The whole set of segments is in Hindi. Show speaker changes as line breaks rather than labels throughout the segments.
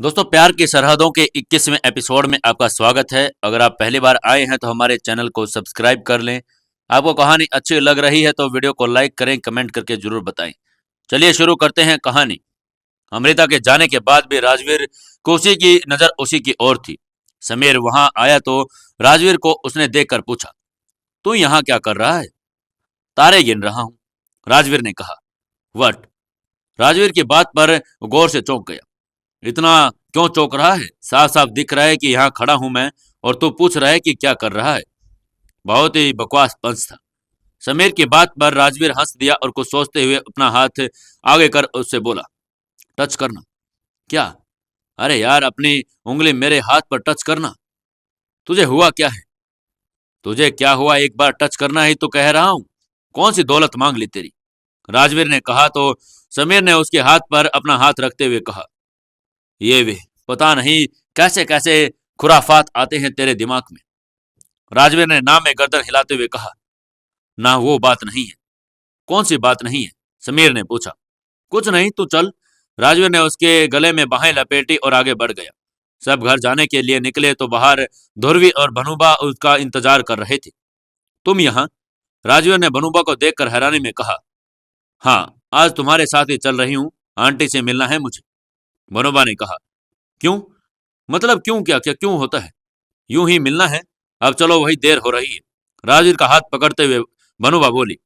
दोस्तों, प्यार की सरहदों के 21वें एपिसोड में आपका स्वागत है। अगर आप पहली बार आए हैं तो हमारे चैनल को सब्सक्राइब कर लें। आपको कहानी अच्छी लग रही है तो वीडियो को लाइक करें, कमेंट करके जरूर बताएं। चलिए शुरू करते हैं कहानी। अमृता के जाने के बाद भी राजवीर को उसी की नजर उसी की ओर थी। समीर वहां आया तो राजवीर को उसने देखकर पूछा, तू यहाँ क्या कर रहा है? तारे गिन रहा हूं, राजवीर ने कहा। वट? राजवीर की बात पर गौर से चौंक गया। इतना क्यों चौंक रहा है? साफ साफ दिख रहा है कि यहाँ खड़ा हूं मैं और तू पूछ रहा है कि क्या कर रहा है। बहुत ही बकवास पंच था। समीर की बात पर राजवीर हंस दिया और कुछ सोचते हुए अपना हाथ आगे कर उससे बोला, टच करना। क्या? अरे यार, अपनी उंगली मेरे हाथ पर टच करना। तुझे हुआ क्या है? तुझे क्या हुआ, एक बार टच करना ही तो कह रहा हूं। कौन सी दौलत मांग ली तेरी? राजवीर ने कहा तो समीर ने उसके हाथ पर अपना हाथ रखते हुए कहा, ये वे पता नहीं कैसे कैसे खुराफात आते हैं तेरे दिमाग में। राजवीर ने नाम में गर्दन हिलाते हुए कहा, ना वो बात नहीं है। कौन सी बात नहीं है? समीर ने पूछा। कुछ नहीं, तू चल। राजवीर ने उसके गले में बाहें लपेटी और आगे बढ़ गया। सब घर जाने के लिए निकले तो बाहर ध्रुवी और भनुबा उसका इंतजार कर रहे थे। तुम यहाँ? राजवीर ने भनुबा को देखकर हैरानी में कहा। हाँ, आज तुम्हारे साथ ही चल रही हूँ। आंटी से मिलना है मुझे, भनुबा ने कहा। क्यों? मतलब क्यों? क्या क्या क्यों होता है? यूं ही मिलना है। अब चलो, वही देर हो रही है। राजवीर का हाथ पकड़ते हुए भनुबा बोली।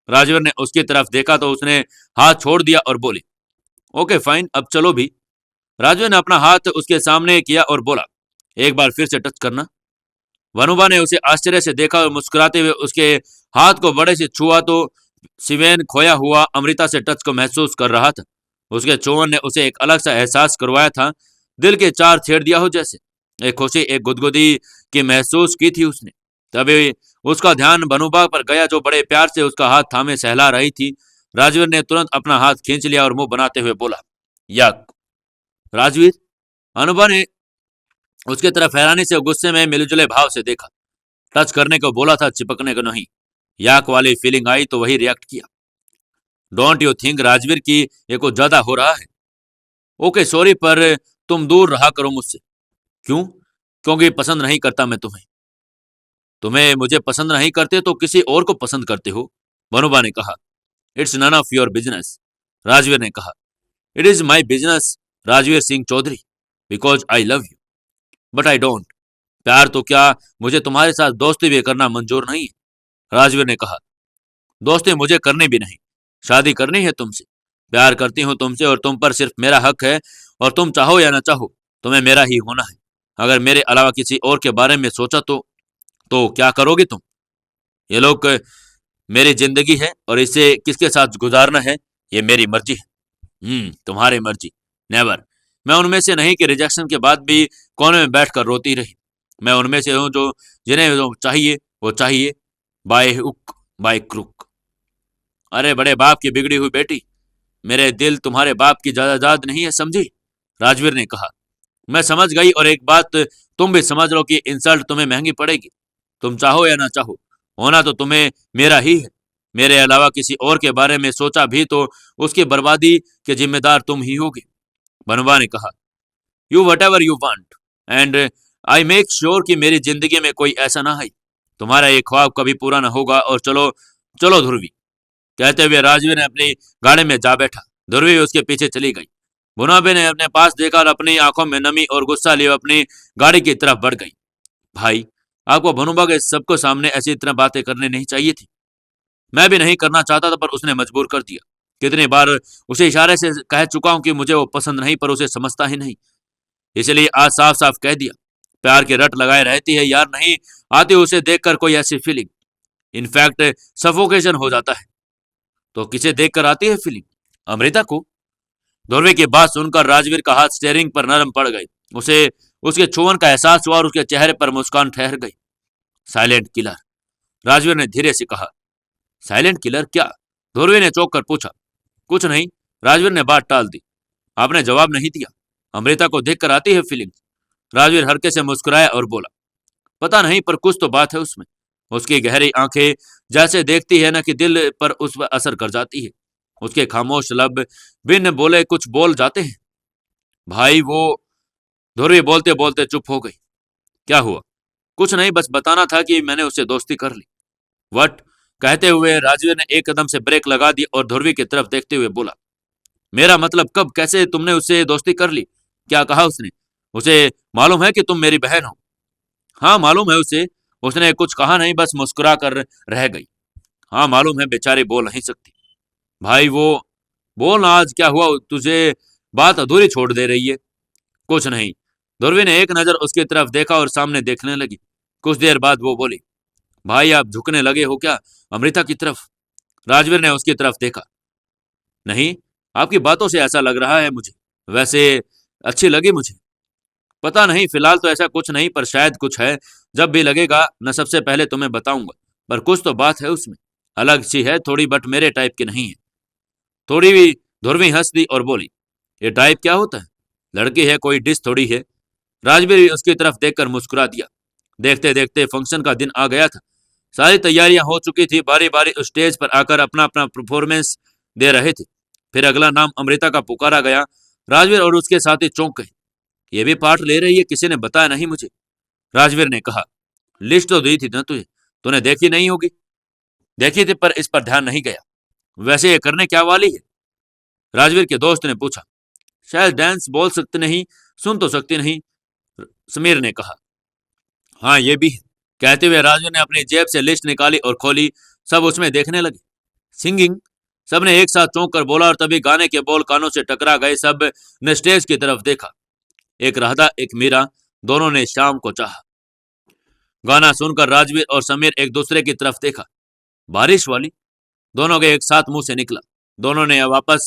राजवीर ने उसकी तरफ देखा तो उसने हाथ छोड़ दिया और बोली, ओके फाइन, अब चलो भी। राजवीर ने अपना हाथ उसके सामने किया और बोला, एक बार फिर से टच करना। भनुबा ने उसे आश्चर्य से देखा और मुस्कुराते हुए उसके हाथ को बड़े से छुआ तो सिवेन खोया हुआ अमृता से टच को महसूस कर रहा था। उसके चुंबन ने उसे एक अलग सा एहसास करवाया था, दिल के चार छेड़ दिया हो जैसे। एक खुशी, एक गुदगुदी की महसूस की थी उसने। तभी उसका ध्यान भनुबा पर गया जो बड़े प्यार से उसका हाथ थामे सहला रही थी। राजवीर ने तुरंत अपना हाथ खींच लिया और मुंह बनाते हुए बोला, यक। राजवीर? अनुबा ने उसकी तरफ हैरानी से गुस्से में मिलजुले भाव से देखा। टच करने को बोला था, चिपकने को नहीं। याक वाली फीलिंग आई तो वही रिएक्ट किया। डोंट यू थिंक राजवीर की ये कुछ ज्यादा हो रहा है? ओके सॉरी, पर तुम दूर रहा करो मुझसे। क्यों? क्योंकि पसंद नहीं करता मैं तुम्हें। तुम्हें मुझे पसंद नहीं करते तो किसी और को पसंद करते हो, भनुबा ने कहा। It's none of your business, Rajveer ने कहा। It is my business, Rajveer Singh Chaudhary, because I love you, but I don't. प्यार तो क्या, मुझे तुम्हारे साथ दोस्ती भी करना मंजूर नहीं है, राजवीर ने कहा। दोस्ती मुझे करनी भी नहीं, शादी करनी है तुमसे। प्यार करती हूँ तुमसे और तुम पर सिर्फ मेरा हक है, और तुम चाहो या ना चाहो तुम्हें मेरा ही होना है। अगर मेरे अलावा किसी और के बारे में सोचा तो क्या करोगे तुम? ये लोग मेरी जिंदगी है और इसे किसके साथ गुजारना है ये मेरी मर्जी है। तुम्हारी मर्जी? नेवर। मैं उनमें से नहीं कि रिजेक्शन के बाद भी कोने में बैठकर रोती रही। मैं उनमें से हूँ जो जिन्हें जो चाहिए वो चाहिए, बाय हुक बाय क्रुक। अरे बड़े बाप की बिगड़ी हुई बेटी, मेरे दिल तुम्हारे बाप की जायदाद नहीं है, समझी? राजवीर ने कहा। मैं समझ गई, और एक बात तुम भी समझ लो कि इंसल्ट तुम्हें महंगी पड़ेगी। तुम चाहो या ना चाहो, होना तो तुम्हें मेरा ही है। मेरे अलावा किसी और के बारे में सोचा भी तो उसकी बर्बादी के जिम्मेदार तुम ही होगे, बनवा ने कहा। You what ever you want, and I make sure कि मेरी जिंदगी में कोई ऐसा ना आए। तुम्हारा ये ख्वाब कभी पूरा ना होगा, और चलो चलो ध्रुवी। कहते हुए राजवीर ने अपनी गाड़ी में जा बैठा। ध्रुवी उसके पीछे चली गई। मुनाबे ने अपने पास देखा और अपनी आंखों में नमी और गुस्सा लिए अपनी गाड़ी की तरफ बढ़ गई। भाई, आपको भनुबा के सबको सामने ऐसी तरह बातें करनी नहीं चाहिए थी। मैं भी नहीं करना चाहता था, पर उसने मजबूर कर दिया। कितनी बार उसे इशारे से कह चुका हूं कि मुझे वो पसंद नहीं, पर उसे समझता ही नहीं। इसलिए आज साफ साफ कह दिया। प्यार की रट लगाए रहती है यार, नहीं आती उसे देखकर कोई ऐसी फीलिंग। इनफैक्ट सफोकेशन हो जाता है। तो किसे देखकर आती है फीलिंग? अमृता को। ध्रुवी की बात सुनकर राजवीर का हाथ स्टेयरिंग पर नरम पड़ गई। उसे उसके छुअन का एहसास हुआ और उसके चेहरे पर मुस्कान ठहर गई। साइलेंट किलर, राजवीर ने धीरे से कहा। साइलेंट किलर क्या? ध्रुवी ने चौंक कर पूछा। कुछ नहीं, राजवीर ने बात टाल दी। आपने जवाब नहीं दिया। अमृता को देखकर आती है फीलिंग? राजवीर हल्के से मुस्कुराया और बोला, पता नहीं, पर कुछ तो बात है उसमें। उसकी गहरी आंखें जैसे देखती है ना कि दिल पर उस पर असर कर जाती है। उसके खामोश लब बिन बोले कुछ बोल जाते हैं। भाई, वो ध्रुवी बोलते बोलते चुप हो गई। क्या हुआ? कुछ नहीं, बस बताना था कि मैंने उससे दोस्ती कर ली। वट? कहते हुए राजवीर ने एक कदम से ब्रेक लगा दी और ध्रुवी की तरफ देखते हुए बोला, मेरा मतलब कब, कैसे तुमने उससे दोस्ती कर ली? क्या कहा उसने? उसे मालूम है कि तुम मेरी बहन हो? हाँ मालूम है उसे। उसने कुछ कहा नहीं, बस मुस्कुरा कर रह गई। हाँ मालूम है, बेचारी बोल नहीं सकती। भाई वो, बोल ना, आज क्या हुआ तुझे? बात अधूरी छोड़ दे रही है। कुछ नहीं। ध्रुवी ने एक नजर उसकी तरफ देखा और सामने देखने लगी। कुछ देर बाद वो बोली, भाई आप झुकने लगे हो क्या अमृता की तरफ? राजवीर ने उसकी तरफ देखा। नहीं, आपकी बातों से ऐसा लग रहा है मुझे। वैसे अच्छी लगी मुझे। पता नहीं, फिलहाल तो ऐसा कुछ नहीं, पर शायद कुछ है। जब भी लगेगा मैं सबसे पहले तुम्हें बताऊंगा। पर कुछ तो बात है उसमें, अलग सी है थोड़ी, बट मेरे टाइप की नहीं है। थोड़ी भी। ध्रुवी हंस दी और बोली, ये टाइप क्या होता है? लड़की है, कोई डिश थोड़ी है। राजवीर भी उसकी तरफ देखकर मुस्कुरा दिया। देखते देखते फंक्शन का दिन आ गया था। सारी तैयारियां हो चुकी थी, बारी बारी उस स्टेज पर आकर अपना अपना परफॉर्मेंस दे रहे थे। फिर अगला नाम अमृता का पुकारा गया। राजवीर और उसके साथी चौंक गए। ये भी पार्ट ले रही है? किसी ने बताया नहीं मुझे। राजवीर ने कहा, लिस्ट तो दी थी ना तुझे, तूने देखी नहीं होगी। देखी थी, पर इस पर ध्यान नहीं गया। वैसे ये करने क्या वाली है? राजवीर के दोस्त ने पूछा। शायद डांस, बोल सकते नहीं, सुन तो सकती नहीं, समीर ने कहा। हाँ ये भी है। कहते हुए राजवीर ने अपनी जेब से लिस्ट निकाली और खोली। सब उसमें देखने लगे। सिंगिंग? सबने एक साथ चौंक कर बोला और तभी गाने के बोल कानों से टकरा गए। सब ने स्टेज की तरफ देखा। एक राधा, एक मीरा, दोनों ने शाम को चाहा। गाना सुनकर राजवीर और समीर एक दूसरे की तरफ देखा। बारिश वाली? दोनों के एक साथ मुंह से निकला। दोनों ने वापस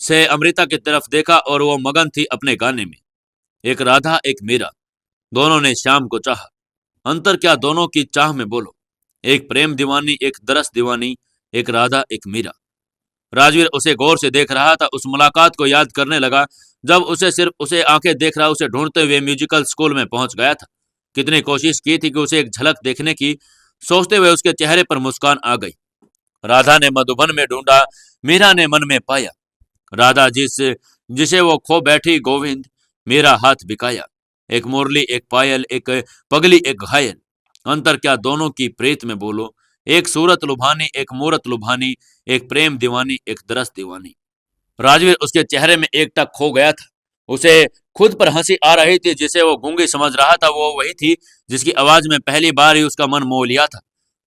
से अमृता की तरफ देखा और वो मगन थी अपने गाने में। एक राधा, एक मीरा, दोनों ने शाम को चाहा। अंतर क्या दोनों की चाह में, बोलो? एक प्रेम दीवानी, एक दरस दीवानी, एक राधा, एक मीरा। राजवीर उसे गौर से देख रहा था। उस मुलाकात को याद करने लगा जब उसे सिर्फ उसे आंखें देख रहा, उसे ढूंढते हुए म्यूजिकल स्कूल में पहुंच गया था। कितनी कोशिश की थी कि उसे एक झलक देखने की। सोचते हुए उसके चेहरे पर मुस्कान आ गई। राधा ने मधुबन में ढूंढा, मीरा ने मन में पाया। राधा जिसे वो खो बैठी, गोविंद। मीरा हाथ बिकाया। एक मुरली, एक पायल, एक पगली, एक घायल। अंतर क्या दोनों की प्रीत में, बोलो? एक सूरत लुभानी, एक मूरत लुभानी, एक प्रेम दीवानी, एक दरस दीवानी। राजवीर उसके चेहरे में एकटक खो गया था। उसे खुद पर हंसी आ रही थी। जिसे वो गूंगी समझ रहा था वो वही थी जिसकी आवाज में पहली बार ही उसका मन मोह लिया था।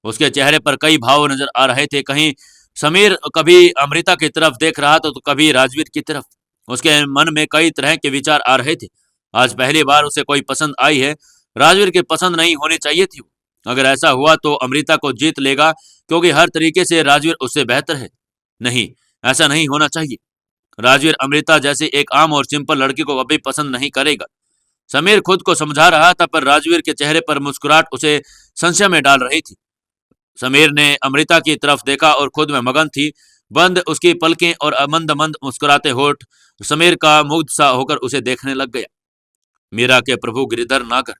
उसके चेहरे पर कई भाव नजर आ रहे थे। कहीं समीर, कभी अमृता की तरफ देख रहा था तो कभी राजवीर की तरफ। उसके मन में कई तरह के विचार आ रहे थे। आज पहली बार उसे कोई पसंद आई है। राजवीर की पसंद नहीं होनी चाहिए थी। अगर ऐसा हुआ तो अमृता को जीत लेगा, क्योंकि हर तरीके से राजवीर उससे बेहतर है। नहीं, ऐसा नहीं होना चाहिए। राजवीर अमृता जैसी एक आम और सिंपल लड़की को कभी पसंद नहीं करेगा। समीर खुद को समझा रहा था, पर राजवीर के चेहरे पर मुस्कुराहट उसे संशय में डाल रही थी। समीर ने अमृता की तरफ देखा और खुद में मगन थी। बंद उसकी पलकें और मंद मंद मुस्कुराते होठ समीर का मुग्ध सा होकर उसे देखने लग गया। मीरा के प्रभु गिरिधर नागर,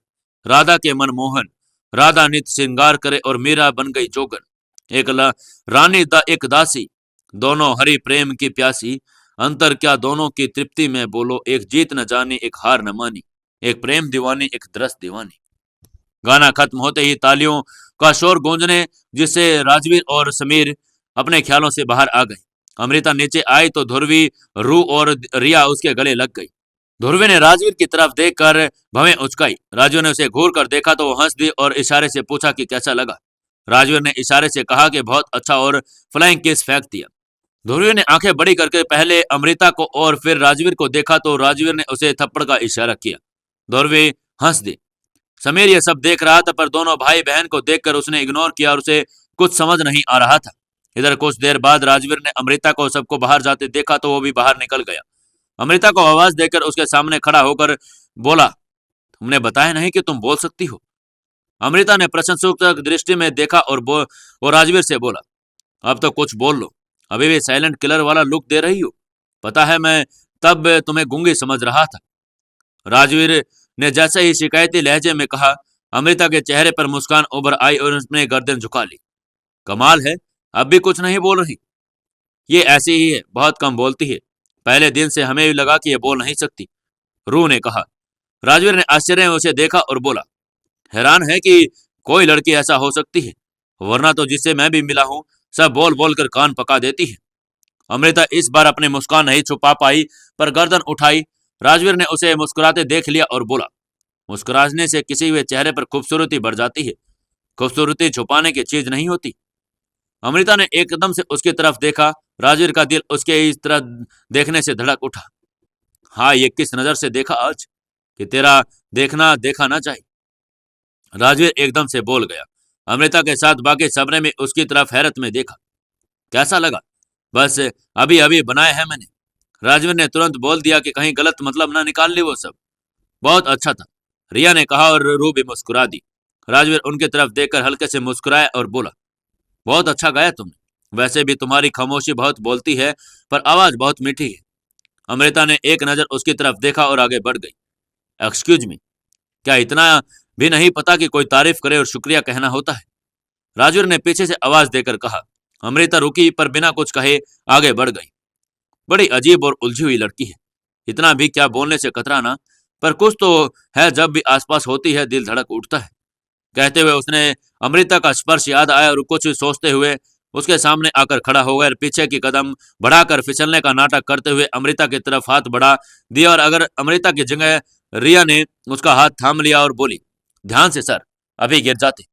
राधा के मनमोहन। राधा नित श्रृंगार करे और मीरा बन गई जोगन। रानी एक दासी, दोनों हरि प्रेम की प्यासी। अंतर क्या दोनों की तृप्ति में, बोलो? एक जीत न जानी, एक हार न मानी, एक प्रेम दीवानी, एक दरस दीवानी। गाना खत्म होते ही तालियों का शोर गूंजने जिससे राजवीर और समीर अपने ख्यालों से बाहर आ गए। अमृता नीचे आई तो ध्रुवी, रू और रिया उसके गले लग गई। ध्रुवी ने राजवीर की तरफ देखकर भवें उचकाई। राजवीर ने उसे घूर कर देखा तो वो हंस दी और इशारे से पूछा कि कैसा लगा। राजवीर ने इशारे से कहा कि बहुत अच्छा, और फ्लाइंग किस फेंक दिया। ध्रुवी ने आंखें बड़ी करके पहले अमृता को और फिर राजवीर को देखा तो राजवीर ने उसे थप्पड़ का इशारा किया। ध्रुवी हंस दी। समीर ये सब देख रहा था, पर दोनों भाई बहन को देखकर उसने इग्नोर किया और उसे कुछ समझ नहीं आ रहा था। इधर कुछ देर बाद राजवीर ने अमृता को सबको बाहर जाते देखा तो वो भी बाहर निकल गया। अमृता को आवाज देकर उसके सामने खड़ा होकर बोला, तुमने बताया नहीं कि तुम बोल सकती हो? अमृता ने प्रशंसक दृष्टि में देखा और राजवीर से बोला, अब तो कुछ बोल लो। अभी भी साइलेंट किलर वाला लुक दे रही हो। पता है मैं तब तुम्हें गूंगी समझ रहा था। राजवीर ने जैसे ही शिकायती लहजे में कहा, अमृता के चेहरे पर मुस्कान उभर आई और उसने गर्दन झुका ली। कमाल है, अब भी कुछ नहीं बोल रही। ये ऐसी ही है, बहुत कम बोलती है। पहले दिन से हमें भी लगा कि ये बोल नहीं सकती, रू ने कहा। राजवीर ने आश्चर्य में उसे देखा और बोला, हैरान है कि कोई लड़की ऐसा हो सकती है, वरना तो जिससे मैं भी मिला हूं सब बोल बोल कर कान पका देती है। अमृता इस बार अपनी मुस्कान नहीं छुपा पाई, पर गर्दन उठाई। राजवीर ने उसे मुस्कुराते देख लिया और बोला, मुस्कुराने से किसी हुए चेहरे पर खूबसूरती बढ़ जाती है, खूबसूरती छुपाने की चीज नहीं होती। अमृता ने एकदम से उसकी तरफ देखा। राजवीर का दिल उसके इस तरह देखने से धड़क उठा। हाँ, ये किस नजर से देखा आज कि तेरा देखना देखा ना जाए। राजवीर एकदम से बोल गया। अमृता के साथ बाकी सबने भी उसकी तरफ हैरत में देखा। कैसा लगा? बस अभी अभी बनाए हैं मैंने। राजवीर ने तुरंत बोल दिया कि कहीं गलत मतलब ना निकाल ली वो सब। बहुत अच्छा था, रिया ने कहा और रूह भी मुस्कुरा दी। राजवीर उनकी तरफ देखकर हल्के से मुस्कुराया और बोला, बहुत अच्छा गाया तुमने। वैसे भी तुम्हारी खामोशी बहुत बोलती है, पर आवाज बहुत मीठी है। अमृता ने एक नजर उसकी तरफ देखा और आगे बढ़ गई। एक्सक्यूज मी, क्या इतना भी नहीं पता कि कोई तारीफ करे और शुक्रिया कहना होता है? राजवीर ने पीछे से आवाज देकर कहा। अमृता रुकी, पर बिना कुछ कहे आगे बढ़ गई। बड़ी अजीब और उलझी हुई लड़की है, इतना भी क्या बोलने से कतराना, पर कुछ तो है, जब भी आसपास होती है दिल धड़क उठता है। कहते हुए उसने अमृता का स्पर्श याद आया और कुछ सोचते हुए उसके सामने आकर खड़ा हो गया और पीछे की कदम बढ़ाकर फिसलने का नाटक करते हुए अमृता की तरफ हाथ बढ़ा दिया और अगर अमृता की जगह रिया ने उसका हाथ थाम लिया और बोली, ध्यान से सर, अभी गिर जाते।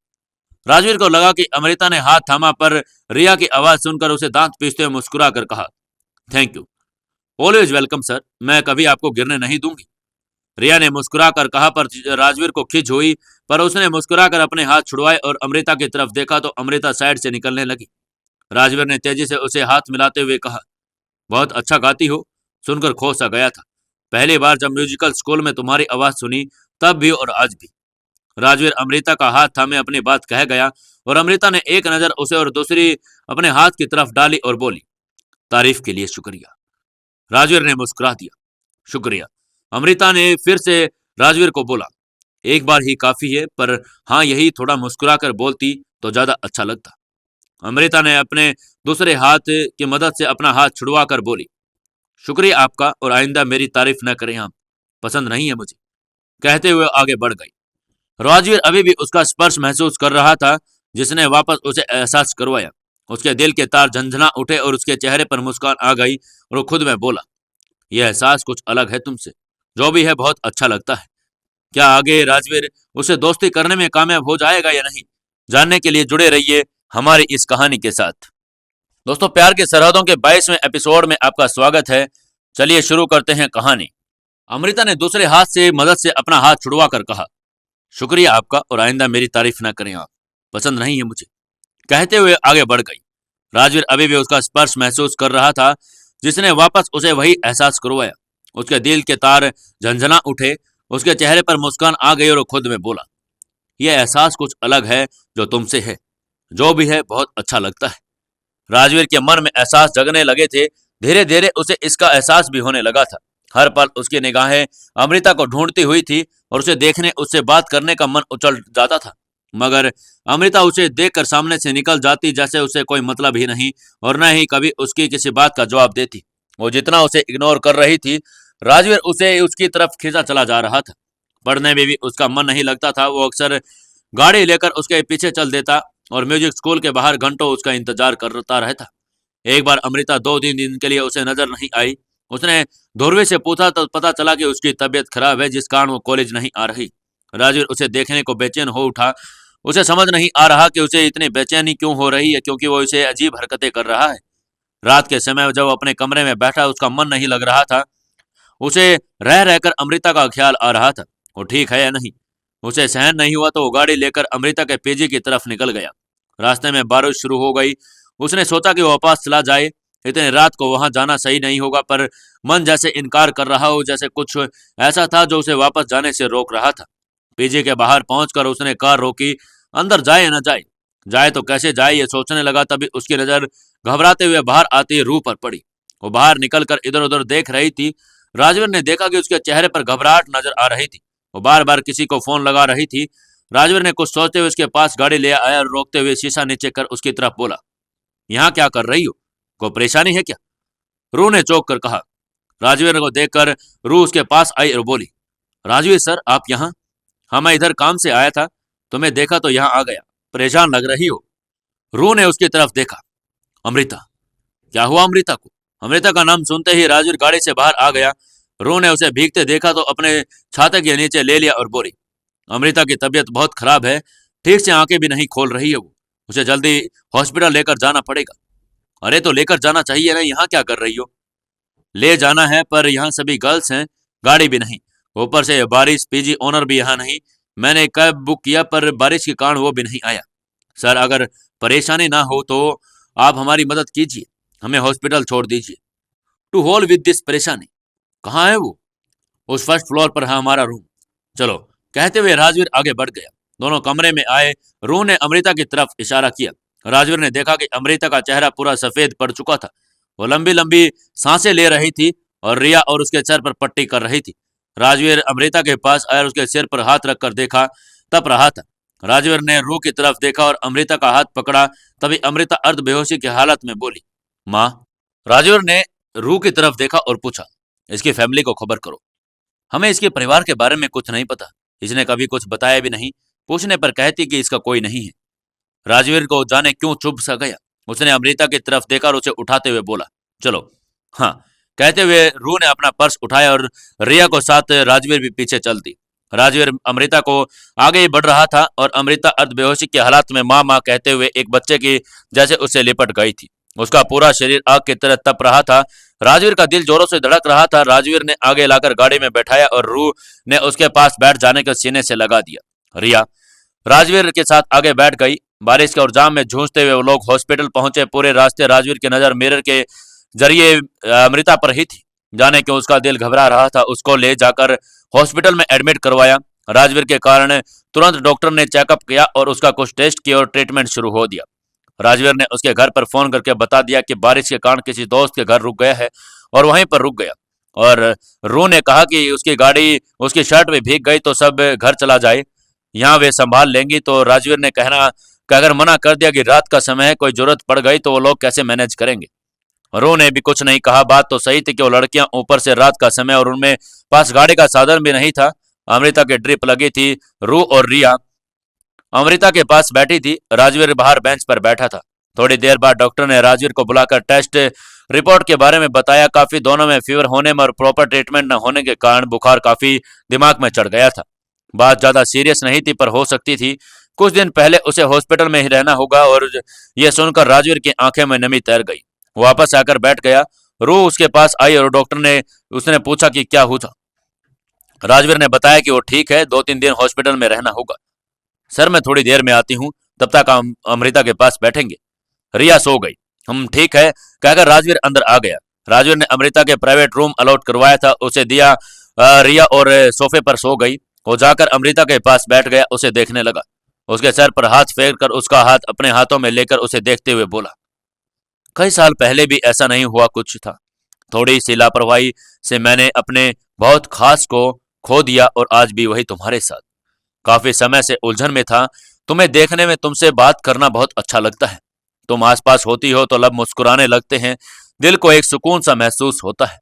राजवीर को लगा कि अमृता ने हाथ थामा, पर रिया की आवाज सुनकर उसे दांत पीसते हुए मुस्कुरा कर कहा, thank you, always welcome sir, मैं कभी आपको गिरने नहीं दूंगी। रिया ने मुस्कुरा कर कहा, पर राजवीर को खिंच हुई, पर उसने मुस्कुराकर अपने हाथ छुड़वाए और अमृता की तरफ देखा तो अमृता साइड से निकलने लगी। राजवीर ने तेजी से उसे हाथ मिलाते हुए कहा, बहुत अच्छा गाती हो, सुनकर खो सा गया था। पहली बार जब म्यूजिकल स्कूल में तुम्हारी आवाज सुनी, तब भी और आज भी। राजवीर अमृता का हाथ थामे अपनी बात कह गया और अमृता ने एक नजर उसे और दूसरी अपने हाथ की तरफ डाली और बोली, तारीफ के लिए शुक्रिया। राजवीर ने मुस्कुरा दिया, शुक्रिया। अमृता ने फिर से राजवीर को बोला, एक बार ही काफी है, पर हाँ, यही थोड़ा मुस्कुरा कर बोलती तो ज्यादा अच्छा लगता। अमृता ने अपने दूसरे हाथ की मदद से अपना हाथ छुड़वा कर बोली, शुक्रिया आपका, और आइंदा मेरी तारीफ न करें आप, पसंद नहीं है मुझे। कहते हुए आगे बढ़ गई। राजवीर अभी भी उसका स्पर्श महसूस कर रहा था, जिसने वापस उसे एहसास करवाया। उसके दिल के तार झंझना उठे और उसके चेहरे पर मुस्कान आ गई और वो खुद में बोला, यह एहसास कुछ अलग है तुमसे, जो भी है बहुत अच्छा लगता है। क्या आगे राजवीर उसे दोस्ती करने में कामयाब हो जाएगा या नहीं, जानने के लिए जुड़े रहिए हमारी इस कहानी के साथ। दोस्तों, प्यार की सरहदों के 22वें एपिसोड में आपका स्वागत है। चलिए शुरू करते हैं कहानी। अमृता ने दूसरे हाथ से मदद से अपना हाथ छुड़वा कर कहा, शुक्रिया आपका, और आइंदा मेरी तारीफ न करें आप, पसंद नहीं है मुझे। कहते हुए आगे बढ़ गई। राजवीर अभी भी उसका स्पर्श महसूस कर रहा था, जिसने वापस उसे वही एहसास करवाया। उसके दिल के तार झंझना उठे, उसके चेहरे पर मुस्कान आ गई और वो खुद में बोला, यह एहसास कुछ अलग है जो तुमसे है, जो भी है बहुत अच्छा लगता है। राजवीर के मन में एहसास जगने लगे थे। धीरे धीरे उसे इसका एहसास भी होने लगा था। हर पल उसकी निगाहें अमृता को ढूंढती हुई थी और उसे देखने, उससे बात करने का मन उछल जाता था, मगर अमृता उसे देखकर सामने से निकल जाती, जैसे उसे कोई मतलब ही नहीं और न ही कभी उसकी किसी बात का जवाब देती। वो जितना उसे इग्नोर कर रही थी, राजवीर उसे उसकी तरफ खींचा चला जा रहा था। पढ़ने में भी उसका मन नहीं लगता था। वो अक्सर गाड़ी लेकर उसके पीछे चल देता और म्यूजिक स्कूल के बाहर घंटों उसका इंतजार करता रहता। एक बार अमृता 2-3 दिन के लिए उसे नजर नहीं आई। उसने ध्रुवी से पूछा तो पता चला कि उसकी तबीयत खराब है, जिस कारण वो कॉलेज नहीं आ रही। राजवीर उसे देखने को बेचैन हो उठा। उसे समझ नहीं आ रहा कि उसे इतनी बेचैनी क्यों हो रही है, क्योंकि वो इसे अजीब हरकतें कर रहा है। रात के समय जब अपने कमरे में बैठा, उसका मन नहीं लग रहा था। उसे रह रहकर अमृता का ख्याल आ रहा था, वो ठीक है या नहीं। उसे सहन नहीं हुआ तो वो गाड़ी लेकर अमृता के पीजी की तरफ निकल गया। रास्ते में बारिश शुरू हो गई। उसने सोचा कि वो वापस चला जाए, इतनी रात को वहां जाना सही नहीं होगा, पर मन जैसे इनकार कर रहा हो, जैसे कुछ ऐसा था जो उसे वापस जाने से रोक रहा था। पीजी के बाहर पहुंचकर उसने कार रोकी। अंदर जाए न जाए, जाए तो कैसे जाए, ये सोचने लगा। तभी उसकी नजर घबराते हुए बाहर आती रूह पर पड़ी। वो बाहर निकलकर इधर उधर देख रही थी। राजवीर ने देखा कि उसके चेहरे पर घबराहट नजर आ रही थी। वो बार बार किसी को फोन लगा रही थी। राजवीर ने कुछ सोचते हुए उसके पास गाड़ी ले आया और रोकते हुए शीशा नीचे कर उसकी तरफ बोला, यहाँ क्या कर रही हो, कोई परेशानी है क्या? रूह ने चौंक कर कहा। राजवीर को देखकर रूह उसके पास आई और बोली, राजवीर सर, आप यहाँ? हाँ, मैं इधर काम से आया था, तुम्हें देखा तो यहाँ आ गया। परेशान लग रही हो। रू ने उसकी तरफ देखा। अमृता? क्या हुआ अमृता को? अमृता का नाम सुनते ही राजवीर गाड़ी से बाहर आ गया। रू ने उसे भीगते देखा तो अपने छाते के नीचे ले लिया और बोली, अमृता की तबीयत बहुत खराब है, ठीक से आंखें भी नहीं खोल रही है वो। उसे जल्दी हॉस्पिटल लेकर जाना पड़ेगा। अरे तो लेकर जाना चाहिए ना, यहाँ क्या कर रही हो? ले जाना है पर यहाँ सभी गर्ल्स हैं, गाड़ी भी नहीं, ऊपर से बारिश, पीजी ओनर भी यहाँ नहीं। मैंने कैब बुक किया पर बारिश के कारण वो भी नहीं आया। सर, अगर परेशानी ना हो तो आप हमारी मदद कीजिए, हमें हॉस्पिटल छोड़ दीजिए। टू होल विद दिस परेशानी। कहाँ है वो? उस फर्स्ट फ्लोर पर है हमारा रूम। चलो, कहते हुए राजवीर आगे बढ़ गया। दोनों कमरे में आए। रूह ने अमृता की तरफ इशारा किया। राजवीर ने देखा कि अमृता का चेहरा पूरा सफेद पड़ चुका था। वो लंबी लंबी सांसें ले रही थी और रिया और उसके सर पर पट्टी कर रही थी। राजवीर अमृता के पास आया और उसके सिर पर हाथ रखकर देखा, तप रहा था। राजवीर ने रूह की तरफ देखा और अमृता का हाथ पकड़ा। तभी अमृता अर्ध बेहोशी की हालत में बोली, माँ। राजवीर ने रूह की तरफ देखा और पूछा, इसकी फैमिली को खबर करो, हमें इसके परिवार के बारे में कुछ नहीं पता, इसने कभी कुछ बताया भी नहीं। पूछने पर कहती कि इसका कोई नहीं है। राजवीर को जाने क्यों चुप सा गया। उसने अमृता की तरफ देखा और उसे उठाते हुए बोला, चलो। हाँ, कहते हुए रूह ने अपना पर्स उठाया और रिया को साथ राजवीर भी पीछे चल दी। राजवीर अमृता को आगे ही बढ़ रहा था और अमृता अर्ध बेहोशी की हालत में माँ माँ कहते हुए एक बच्चे की जैसे उससे लिपट गई थी। उसका पूरा शरीर आग की तरह तप रहा था। राजवीर का दिल जोरों से धड़क रहा था। राजवीर ने आगे लाकर गाड़ी में बैठाया और रूह ने उसके पास बैठ जाने के सीने से लगा दिया। रिया राजवीर के साथ आगे बैठ गई। बारिश के और जाम में जूझते हुए वो लोग हॉस्पिटल पहुंचे। पूरे रास्ते राजवीर की नजर मिरर के जरिए अमृता पर ही थी। जाने क्यों उसका दिल घबरा रहा था। उसको ले जाकर हॉस्पिटल में एडमिट करवाया। राजवीर के कारण तुरंत डॉक्टर ने चेकअप किया और उसका कुछ टेस्ट किया और ट्रीटमेंट शुरू हो दिया। राजवीर ने उसके घर पर फोन करके बता दिया कि बारिश के कारण किसी दोस्त के घर रुक गया है और वहीं पर रुक गया। और रू ने कहा कि उसकी गाड़ी, उसकी शर्ट भी भीग गई तो सब घर चला जाए, यहाँ वे संभाल लेंगी। तो राजवीर ने कहकर मना कर दिया कि रात का समय है, कोई जरूरत पड़ गई तो वो लोग कैसे मैनेज करेंगे। रू ने भी कुछ नहीं कहा। बात तो सही थी कि वो लड़कियां ऊपर से रात का समय और उनमें पास गाड़ी का साधन भी नहीं था। अमृता की ड्रिप लगी थी। रू और रिया अमृता के पास बैठी थी। राजवीर बाहर बेंच पर बैठा था। थोड़ी देर बाद डॉक्टर ने राजवीर को बुलाकर टेस्ट रिपोर्ट के बारे में बताया। काफी दोनों में फीवर होने में और प्रॉपर ट्रीटमेंट न होने के कारण बुखार काफी दिमाग में चढ़ गया था। बात ज्यादा सीरियस नहीं थी पर हो सकती थी। कुछ दिन पहले उसे हॉस्पिटल में ही रहना होगा। और यह सुनकर राजवीर की आंखें में नमी तैर गई। वापस आकर बैठ गया। रू उसके पास आई और डॉक्टर ने उसने पूछा कि क्या हुआ। राजवीर ने बताया कि वो ठीक है, 2-3 दिन हॉस्पिटल में रहना होगा। सर, मैं थोड़ी देर में आती हूँ, तब तक हम अमृता के पास बैठेंगे। रिया सो गई। हम ठीक है कहकर राजवीर अंदर आ गया। राजवीर ने अमृता के प्राइवेट रूम अलॉट करवाया था, उसे दिया। रिया और सोफे पर सो गई। वो जाकर अमृता के पास बैठ गया, उसे देखने लगा। उसके सर पर हाथ फेर कर उसका हाथ अपने हाथों में लेकर उसे देखते हुए बोला, कई साल पहले भी ऐसा नहीं हुआ कुछ था। थोड़ी सी लापरवाही से मैंने अपने बहुत खास को खो दिया और आज भी वही तुम्हारे साथ। काफी समय से उलझन में था। तुम्हें देखने में, तुमसे बात करना बहुत अच्छा लगता है। तुम आसपास होती हो तो लब मुस्कुराने लगते हैं, दिल को एक सुकून सा महसूस होता है।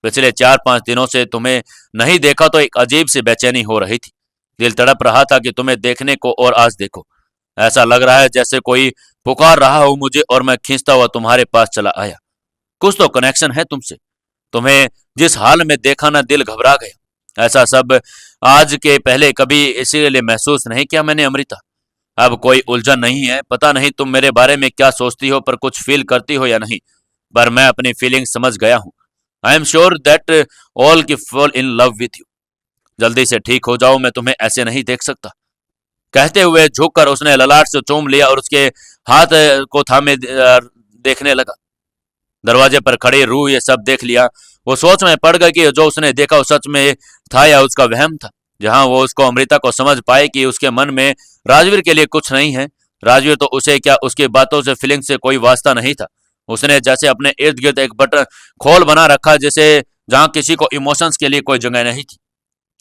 पिछले 4-5 दिनों से तुम्हें नहीं देखा तो एक अजीब सी बेचैनी हो रही थी। दिल तड़प रहा था कि तुम्हें देखने को, और आज देखो, ऐसा लग रहा है जैसे कोई पुकार रहा हो मुझे और मैं खींचता हुआ तुम्हारे पास चला आया। कुछ तो कनेक्शन है तुमसे। तुम्हें जिस हाल में देखा ना, दिल घबरा गया। ऐसा सब आज के पहले कभी इसीलिए महसूस नहीं किया मैंने अमृता। अब कोई उलझन नहीं है। पता नहीं तुम मेरे बारे में क्या सोचती हो, पर कुछ फील करती हो या नहीं, पर मैं अपनी फीलिंग समझ गया हूँ। I am sure that all की fall in love with you. जल्दी से ठीक हो जाओ, मैं तुम्हें ऐसे नहीं देख सकता। कहते हुए झुककर उसने ललाट से चूम लिया और उसके हाथ को थामे देखने लगा। दरवाजे पर खड़ी रूह ये सब देख लिया। वो सोच में पड़ गई कि जो उसने देखा वो सच में था या उसका वहम था। जहां वो उसको अमृता को समझ पाए कि उसके मन में राजवीर के लिए कुछ नहीं है। राजवीर तो उसे क्या, उसकी बातों से, फीलिंग से कोई वास्ता नहीं था। उसने जैसे अपने इर्द गिर्द एक बटन खोल बना रखा, जैसे जहां किसी को इमोशंस के लिए कोई जगह नहीं थी।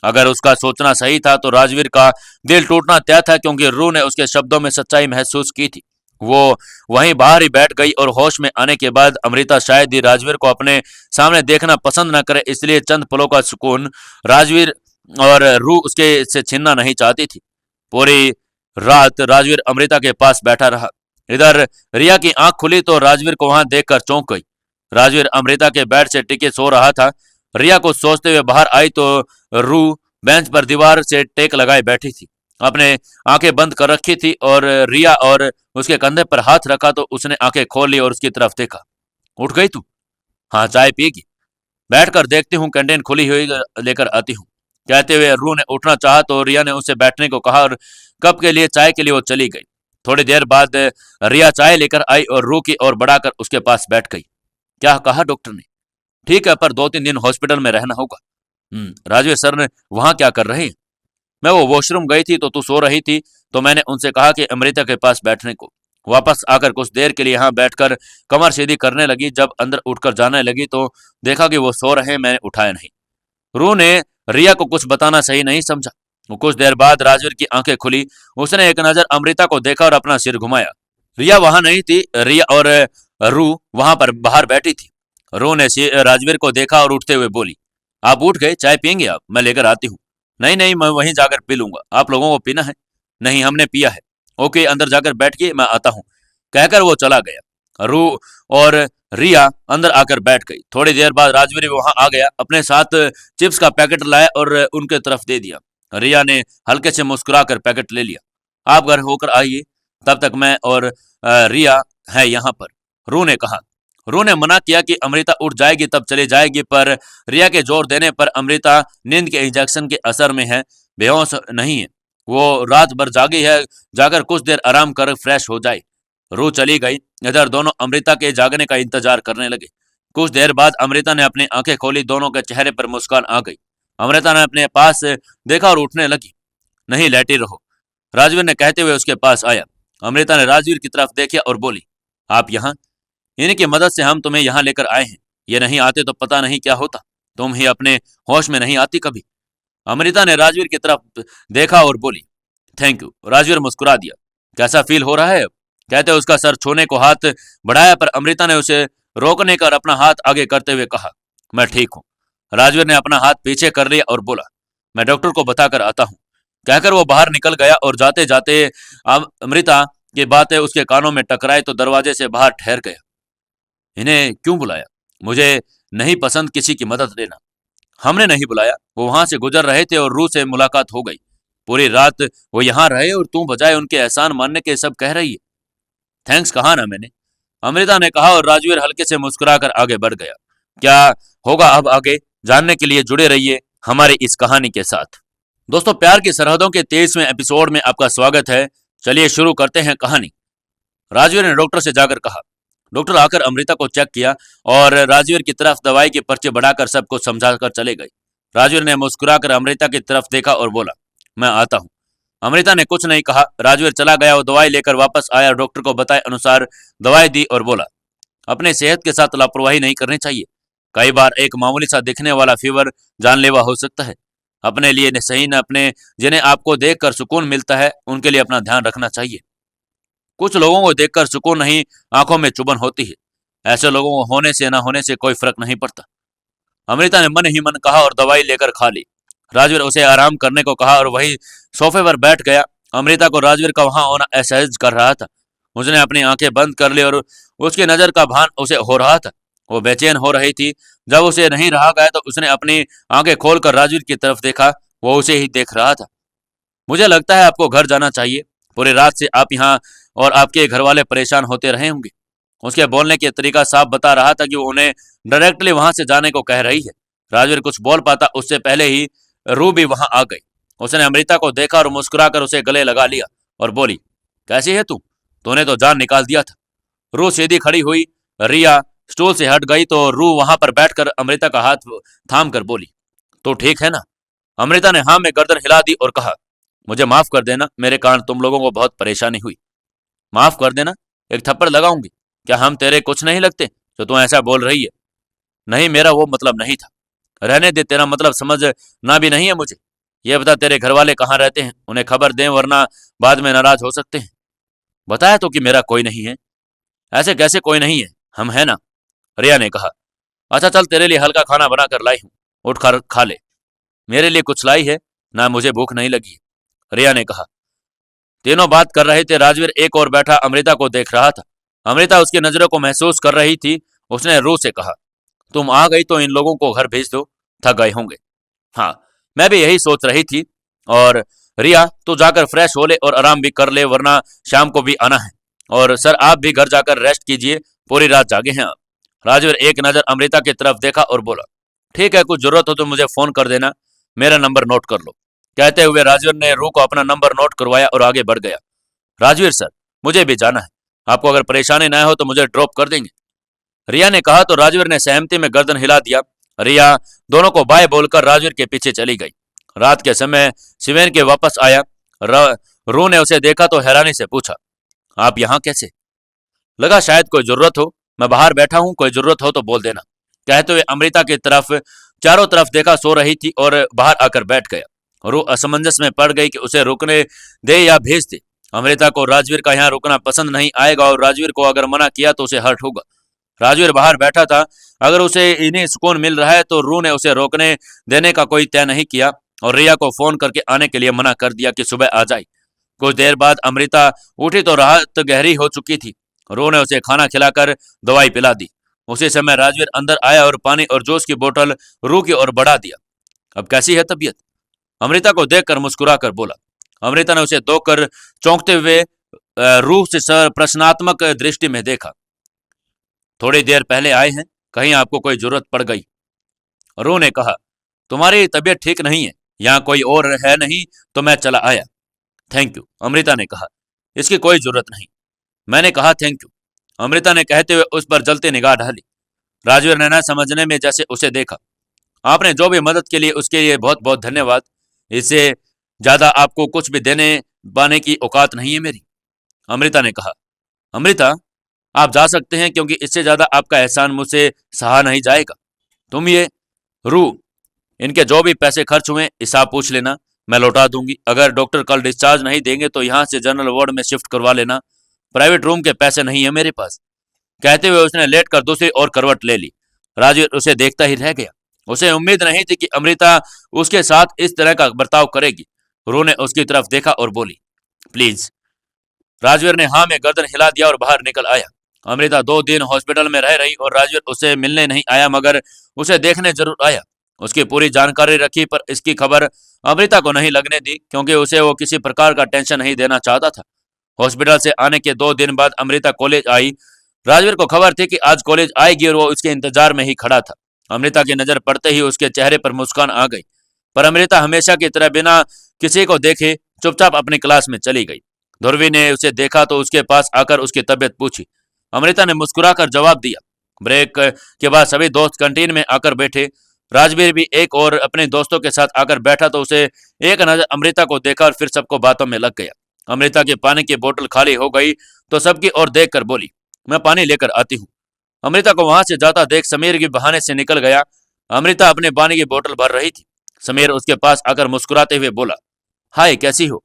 अगर उसका सोचना सही था तो राजवीर का दिल टूटना तय था, क्योंकि रूह ने उसके शब्दों में सच्चाई महसूस की थी। वो वहीं बाहर ही बैठ गई और होश में आने के बाद अमृता शायद ही राजवीर को अपने सामने देखना पसंद न करे, इसलिए चंद पलों का सुकून राजवीर और रू उसके से छीनना नहीं चाहती थी। पूरी रात राजवीर अमृता के पास बैठा रहा। इधर रिया की आंख खुली तो राजवीर को वहां देखकर चौंक गई। राजवीर अमृता के बेड से टिके सो रहा था। रिया कुछ सोचते हुए बाहर आई तो रू बेंच पर दीवार से टेक लगाए बैठी थी। अपने आंखें बंद कर रखी थी और रिया और उसके कंधे पर हाथ रखा तो उसने आंखें खोल ली और उसकी तरफ देखा। उठ गई तू? हाँ, चाय पिएगी? बैठकर देखती हूँ, कैंटीन खुली हुई लेकर आती हूँ। कहते हुए रू ने उठना चाहा तो रिया ने उसे बैठने को कहा और कप के लिए चाय के लिए वो चली गई। थोड़ी देर बाद रिया चाय लेकर आई और रू की ओर बढ़ाकर उसके पास बैठ गई। क्या कहा डॉक्टर ने? ठीक है, पर 2-3 दिन हॉस्पिटल में रहना होगा। राजवीर सर ने वहां क्या कर रहे हैं? मैं वो वॉशरूम गई थी तो तू सो रही थी, तो मैंने उनसे कहा कि अमृता के पास बैठने को। वापस आकर कुछ देर के लिए यहाँ बैठकर कमर सीधी करने लगी। जब अंदर उठकर जाने लगी तो देखा कि वो सो रहे हैं। मैंने उठाया नहीं। रू ने रिया को कुछ बताना सही नहीं समझा। वो कुछ देर बाद राजवीर की आंखें खुली। उसने एक नजर अमृता को देखा और अपना सिर घुमाया। रिया वहां नहीं थी। रिया और रू वहां पर बाहर बैठी थी। रू ने राजवीर को देखा और उठते हुए बोली, आप उठ गए? चाय पियेंगे आप? मैं लेकर आती हूँ। नहीं नहीं, मैं वहीं जाकर पी लूंगा। आप लोगों को पीना है? नहीं, हमने पिया है। ओके, अंदर जाकर बैठिए, मैं आता हूँ। कहकर वो चला गया। रू और रिया अंदर आकर बैठ गई। थोड़ी देर बाद राजवीर वहां आ गया। अपने साथ चिप्स का पैकेट लाया और उनके तरफ दे दिया। रिया ने हल्के से मुस्कुराकर पैकेट ले लिया। आप घर होकर आइए, तब तक मैं और रिया है यहाँ पर, रू ने कहा। रू ने मना किया कि अमृता उठ जाएगी तब चली जाएगी, पर रिया के जोर देने पर अमृता नींद के इंजेक्शन के असर में है, बेहोश नहीं है। वो रात भर जागी है, जाकर कुछ देर आराम कर फ्रेश हो जाए। रू चली गई। इधर दोनों अमृता के जागने का इंतजार करने लगे। कुछ देर बाद अमृता ने अपनी आंखें खोली। दोनों के चेहरे पर मुस्कान आ गई। अमृता ने अपने पास देखा और उठने लगी। नहीं, लेटी रहो, राजवीर ने कहते हुए उसके पास आया। अमृता ने राजवीर की तरफ देखा और बोली, आप यहाँ? इन्हीं की मदद से हम तुम्हें यहाँ लेकर आए हैं। ये नहीं आते तो पता नहीं क्या होता। तुम ही अपने होश में नहीं आती कभी। अमृता ने राजवीर की तरफ देखा और बोली, थैंक यू। राजवीर मुस्कुरा दिया। कैसा फील हो रहा है अब? कहते उसका सर छूने को हाथ बढ़ाया, पर अमृता ने उसे रोकने का और अपना हाथ आगे करते हुए कहा, मैं ठीक हूँ। राजवीर ने अपना हाथ पीछे कर लिया और बोला, मैं डॉक्टर को बताकर आता हूँ। कहकर वो बाहर निकल गया और जाते जाते अमृता की बातें उसके कानों में टकराई तो दरवाजे से बाहर ठहर गया। इन्हें क्यों बुलाया? मुझे नहीं पसंद किसी की मदद लेना। हमने नहीं बुलाया, वो वहां से गुजर रहे थे और रू से मुलाकात हो गई। पूरी रात वो यहाँ रहे और तू बजाय उनके एहसान मानने के सब कह रही है। थैंक्स कहा ना मैंने, अमृता ने कहा और राजवीर हल्के से मुस्कुराकर आगे बढ़ गया। क्या होगा अब आगे जानने के लिए जुड़े रहिए हमारी इस कहानी के साथ। दोस्तों, प्यार की सरहदों के 23वें एपिसोड में आपका स्वागत है। चलिए शुरू करते हैं कहानी। राजवीर ने डॉक्टर से जाकर कहा। डॉक्टर आकर अमृता को चेक किया और राजवीर की तरफ दवाई की पर्ची बढ़ाकर सब कुछ समझाकर चले गए। राजवीर ने मुस्कुराकर अमृता की तरफ देखा और बोला, मैं आता हूँ। अमृता ने कुछ नहीं कहा। राजवीर चला गया और दवाई लेकर वापस आया। डॉक्टर को बताए अनुसार दवाई दी और बोला, अपने सेहत के साथ लापरवाही नहीं करनी चाहिए। कई बार एक मामूली सा दिखने वाला फीवर जानलेवा हो सकता है। अपने लिए सही न अपने जिन्हें आपको देखकर सुकून मिलता है उनके लिए अपना ध्यान रखना चाहिए। कुछ लोगों को देखकर सुकून नहीं, आंखों में चुभन होती है। ऐसे लोगों को होने से ना होने से कोई फर्क नहीं पड़ता। अमृता ने मन ही मन कहा और दवाई लेकर खा ली। राजवीर उसे आराम करने को कहा और वही सोफे पर बैठ गया। अमृता को राजवीर का वहां होना एहसास कर रहा था। उसने अपनी आंखें बंद कर ली और उसकी नजर का भान उसे हो रहा था। वो बेचैन हो रही थी। जब उसे नहीं रहा गया तो उसने अपनी आंखें खोलकर राजवीर की तरफ देखा। वो उसे ही देख रहा था। मुझे लगता है आपको घर जाना चाहिए। पूरी रात से आप यहाँ और आपके घर वाले परेशान होते रहे होंगे। उसके बोलने के तरीका साफ बता रहा था कि वो उन्हें डायरेक्टली वहां से जाने को कह रही है। राजवीर कुछ बोल पाता उससे पहले ही रू भी वहां आ गई। उसने अमृता को देखा और मुस्कुराकर उसे गले लगा लिया और बोली, कैसी है तू? तूने तो जान निकाल दिया था। रू सीधी खड़ी हुई। रिया स्टूल से हट गई तो रू वहां पर बैठकर अमृता का हाथ थाम कर बोली, तो ठीक है ना? अमृता ने हाँ में गर्दन हिला दी और कहा, मुझे माफ कर देना, मेरे कारण तुम लोगों को बहुत परेशानी हुई। माफ कर देना? एक थप्पड़ लगाऊंगी। क्या हम तेरे कुछ नहीं लगते जो तू ऐसा बोल रही है? नहीं, मेरा वो मतलब नहीं था। रहने दे, तेरा मतलब समझना भी नहीं है मुझे। ये बता तेरे घर वाले कहाँ रहते हैं? उन्हें खबर दें वरना बाद में नाराज हो सकते हैं। बताया तो कि मेरा कोई नहीं है। ऐसे कैसे कोई नहीं है? हम है ना, रिया ने कहा। अच्छा चल, तेरे लिए हल्का खाना बना कर लाई हूँ, उठ कर खा ले। मेरे लिए कुछ लाई है? ना, मुझे भूख नहीं लगी है, रिया ने कहा। तीनों बात कर रहे थे। राजवीर एक और बैठा अमृता को देख रहा था। अमृता उसकी नजरों को महसूस कर रही थी। उसने रू से कहा, तुम आ गई तो इन लोगों को घर भेज दो, थक गए होंगे। हाँ, मैं भी यही सोच रही थी। और रिया, तू जाकर फ्रेश हो ले और आराम भी कर ले, वरना शाम को भी आना है। और सर, आप भी घर जाकर रेस्ट कीजिए, पूरी रात जागे हैं आप। राजवीर एक नजर अमृता की तरफ देखा और बोला, ठीक है, कुछ जरूरत हो तो मुझे फोन कर देना, मेरा नंबर नोट कर लो। कहते हुए राजवीर ने रू को अपना नंबर नोट करवाया और आगे बढ़ गया। राजवीर सर, मुझे भी जाना है, आपको अगर परेशानी ना हो तो मुझे ड्रॉप कर देंगे, रिया ने कहा। तो राजवीर ने सहमति में गर्दन हिला दिया। रिया दोनों को बाय बोलकर राजवीर के पीछे चली गई। रात के समय शिवेन के वापस आया। रू ने उसे देखा तो हैरानी से पूछा, आप यहाँ कैसे? लगा शायद कोई जरूरत हो, मैं बाहर बैठा हूँ, कोई जरूरत हो तो बोल देना। कहते हुए अमृता की तरफ चारों तरफ देखा, सो रही थी, और बाहर आकर बैठ गया। रू असमंजस में पड़ गई कि उसे रुकने दे या भेज दे। अमृता को राजवीर का यहाँ रुकना पसंद नहीं आएगा, और राजवीर को अगर मना किया तो उसे हर्ट होगा। राजवीर बाहर बैठा था, अगर उसे इन्हें सुकून मिल रहा है तो रू ने उसे रोकने देने का कोई तय नहीं किया, और रिया को फोन करके आने के लिए मना कर दिया कि सुबह आ जाए। कुछ देर बाद अमृता उठी तो रात गहरी हो चुकी थी। रू ने उसे खाना खिलाकर दवाई पिला दी। उसी समय राजवीर अंदर आया और पानी और जूस की बोतल रू की ओर बढ़ा दिया। अब कैसी है तबीयत? अमृता को देखकर मुस्कुरा कर बोला। अमृता ने उसे धोकर चौंकते हुए रू से प्रश्नात्मक दृष्टि में देखा। थोड़ी देर पहले आए हैं, कहीं आपको कोई जरूरत पड़ गई? रू ने कहा, तुम्हारी तबीयत ठीक नहीं है, यहाँ कोई और है नहीं तो मैं चला आया। थैंक यू, अमृता ने कहा। इसकी कोई जरूरत नहीं, मैंने कहा थैंक यू, अमृता ने कहते हुए उस पर जलती निगाह डाली। राजवीर ने न समझने में जैसे उसे देखा। आपने जो भी मदद के लिए उसके लिए बहुत बहुत धन्यवाद, इससे ज्यादा आपको कुछ भी देने पाने की औकात नहीं है मेरी, अमृता ने कहा। अमृता, आप जा सकते हैं, क्योंकि इससे ज्यादा आपका एहसान मुझसे सहा नहीं जाएगा। तुम ये रू, इनके जो भी पैसे खर्च हुए हिसाब पूछ लेना, मैं लौटा दूंगी। अगर डॉक्टर कल डिस्चार्ज नहीं देंगे तो यहाँ से जनरल वार्ड में शिफ्ट करवा लेना, प्राइवेट रूम के पैसे नहीं है मेरे पास। कहते हुए उसने लेट कर दूसरी और करवट ले ली। राजवीर उसे देखता ही रह गया। उसे उम्मीद नहीं थी कि अमृता उसके साथ इस तरह का बर्ताव करेगी। रू ने उसकी तरफ देखा और बोली, प्लीज। राजवीर ने हाँ में गर्दन हिला दिया और बाहर निकल आया। अमृता 2 दिन हॉस्पिटल में रह रही और राजवीर उसे मिलने नहीं आया, मगर उसे देखने जरूर आया। उसकी पूरी जानकारी रखी, पर इसकी खबर अमृता को नहीं लगने दी, क्योंकि उसे वो किसी प्रकार का टेंशन नहीं देना चाहता था। हॉस्पिटल से आने के 2 दिन बाद अमृता कॉलेज आई। राजवीर को खबर थी कि आज कॉलेज आएगी और वो उसके इंतजार में ही खड़ा था। अमृता की नजर पड़ते ही उसके चेहरे पर मुस्कान आ गई, पर अमृता हमेशा की तरह बिना किसी को देखे चुपचाप अपनी क्लास में चली गई। ध्रुवी ने उसे देखा तो उसके पास आकर उसकी तबीयत पूछी। अमृता ने मुस्कुराकर जवाब दिया। ब्रेक के बाद सभी दोस्त कैंटीन में आकर बैठे। राजवीर भी एक और अपने दोस्तों के साथ आकर बैठा तो उसे एक नजर अमृता को देखा और फिर सबको बातों में लग गया। अमृता के पानी की बोतल खाली हो गई तो सबकी ओर देखकर बोली, मैं पानी लेकर आती हूँ। अमृता को वहां से जाता देख समीर के बहाने से निकल गया। अमृता अपने पानी की बोतल भर रही थी। समीर उसके पास आकर मुस्कुराते हुए बोला, हाय, कैसी हो?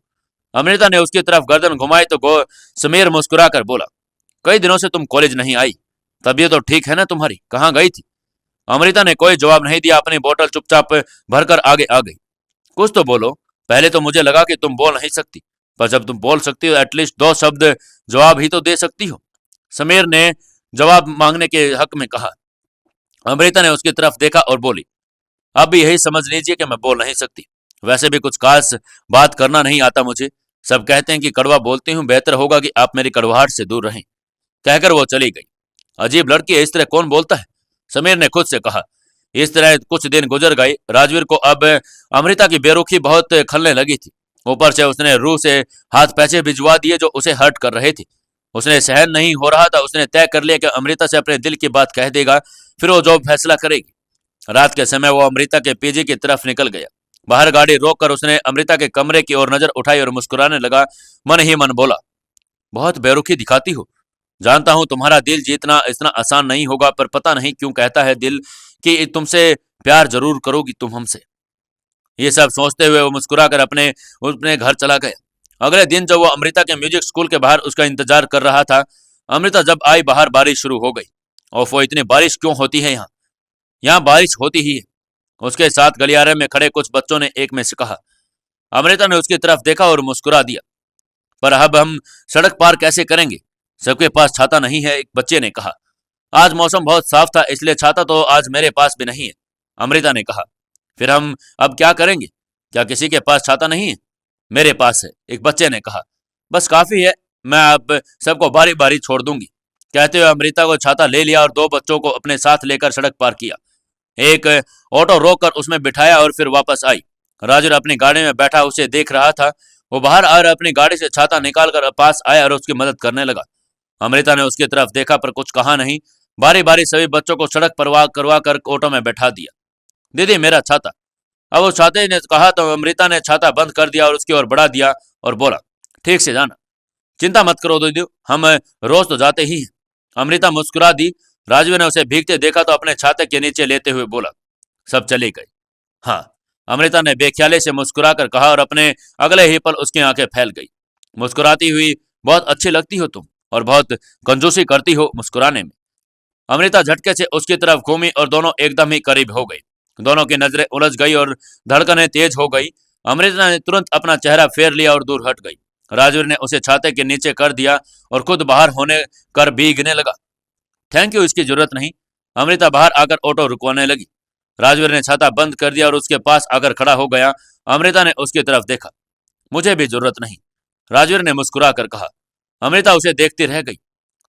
अमृता ने उसकी तरफ गर्दन घुमाई तो समीर मुस्कुराकर बोला, कई दिनों से तुम कॉलेज नहीं आई, तबीयत तो ठीक है ना तुम्हारी, कहाँ गई थी? अमृता ने कोई जवाब नहीं दिया, अपनी बोतल चुपचाप भरकर आगे आ गई। कुछ तो बोलो, पहले तो मुझे लगा कि तुम बोल नहीं सकती, पर जब तुम बोल सकती हो एटलीस्ट 2 शब्द जवाब ही तो दे सकती हो, समीर ने जवाब मांगने के हक में कहा। अमृता ने उसकी तरफ देखा और बोली, अब भी यही समझ लीजिए कि मैं बोल नहीं सकती। वैसे भी कुछ खास बात करना नहीं आता मुझे, सब कहते हैं कि कड़वा बोलती हूँ, बेहतर होगा कि आप मेरी कड़वाहट से दूर रहें। कहकर वो चली गई। अजीब लड़की है, इस तरह कौन बोलता है, समीर ने खुद से कहा। इस तरह कुछ दिन गुजर गए। राजवीर को अब अमृता की बेरुखी बहुत खलने लगी थी। ऊपर से उसने रू से हाथ पैसे भिजवा दिए जो उसे हर्ट कर रहे थे। उसने सहन नहीं हो रहा था। उसने तय कर लिया कि अमृता से अपने दिल की बात कह देगा, फिर वो जो फैसला करेगी। रात के समय वो अमृता के पीजी की तरफ निकल गया। बाहर गाड़ी रोककर उसने अमृता के कमरे की ओर नजर उठाई और मुस्कुराने लगा। मन ही मन बोला, बहुत बेरुखी दिखाती हो, जानता हूं तुम्हारा दिल जीतना इतना आसान नहीं होगा, पर पता नहीं क्यों कहता है दिल कि तुमसे प्यार जरूर करोगी तुम हमसे। ये सब सोचते हुए वो मुस्कुराकर अपने अपने घर चला गया। अगले दिन जब वो अमृता के म्यूजिक स्कूल के बाहर उसका इंतजार कर रहा था, अमृता जब आई बाहर बारिश शुरू हो गई। और वो इतनी बारिश क्यों होती है यहाँ बारिश होती ही है। उसके साथ गलियारे में खड़े कुछ बच्चों ने एक में से कहा। अमृता ने उसकी तरफ देखा और मुस्कुरा दिया। पर अब हम सड़क पार कैसे करेंगे? सबके पास छाता नहीं है, एक बच्चे ने कहा। आज मौसम बहुत साफ था, इसलिए छाता तो आज मेरे पास भी नहीं है, अमृता ने कहा। फिर हम अब क्या करेंगे? क्या किसी के पास छाता नहीं है? मेरे पास है, एक बच्चे ने कहा। बस काफी है, मैं अब सबको बारी बारी छोड़ दूंगी। कहते हुए अमृता को छाता ले लिया और दो बच्चों को अपने साथ लेकर सड़क पार किया। एक ऑटो रोककर उसमें बिठाया और फिर वापस आई। राजू अपनी गाड़ी में बैठा उसे देख रहा था। वो बाहर आकर अपनी गाड़ी से छाता निकालकर पास आया और उसकी मदद करने लगा। अमृता ने उसकी तरफ देखा पर कुछ कहा नहीं। बारी बारी सभी बच्चों को सड़क पर करवा कर ऑटो में बैठा दिया। दीदी मेरा छाता। अब उस छाते ने कहा तो अमृता ने छाता बंद कर दिया और उसकी ओर बढ़ा दिया और बोला, ठीक से जाना, चिंता मत करो दीदी, हम रोज तो जाते ही हैं। अमृता मुस्कुरा दी। राजू ने उसे भीगते देखा तो अपने छाते के नीचे लेते हुए बोला, सब चली गई। हाँ, अमृता ने बेख्याली से मुस्कुराकर कहा और अपने अगले ही पल उसकी आंखें फैल गई। मुस्कुराती हुई, बहुत अच्छी लगती हो तुम और बहुत कंजूसी करती हो मुस्कुराने में। अमृता झटके से उसकी तरफ घूमी और दोनों एकदम ही करीब हो गई। दोनों की नजरें उलझ गई और धड़कनें तेज हो गई। अमृता ने तुरंत अपना चेहरा फेर लिया और दूर हट गई। राजवीर ने उसे छाते के नीचे कर दिया और खुद बाहर होने कर भीगने लगा। थैंक यू, इसकी जरूरत नहीं। अमृता बाहर आकर ऑटो रुकवाने लगी। राजवीर ने छाता बंद कर दिया और उसके पास आकर खड़ा हो गया। अमृता ने उसकी तरफ देखा। मुझे भी जरूरत नहीं, राजवीर ने मुस्कुरा कर कहा। अमृता उसे देखती रह गई।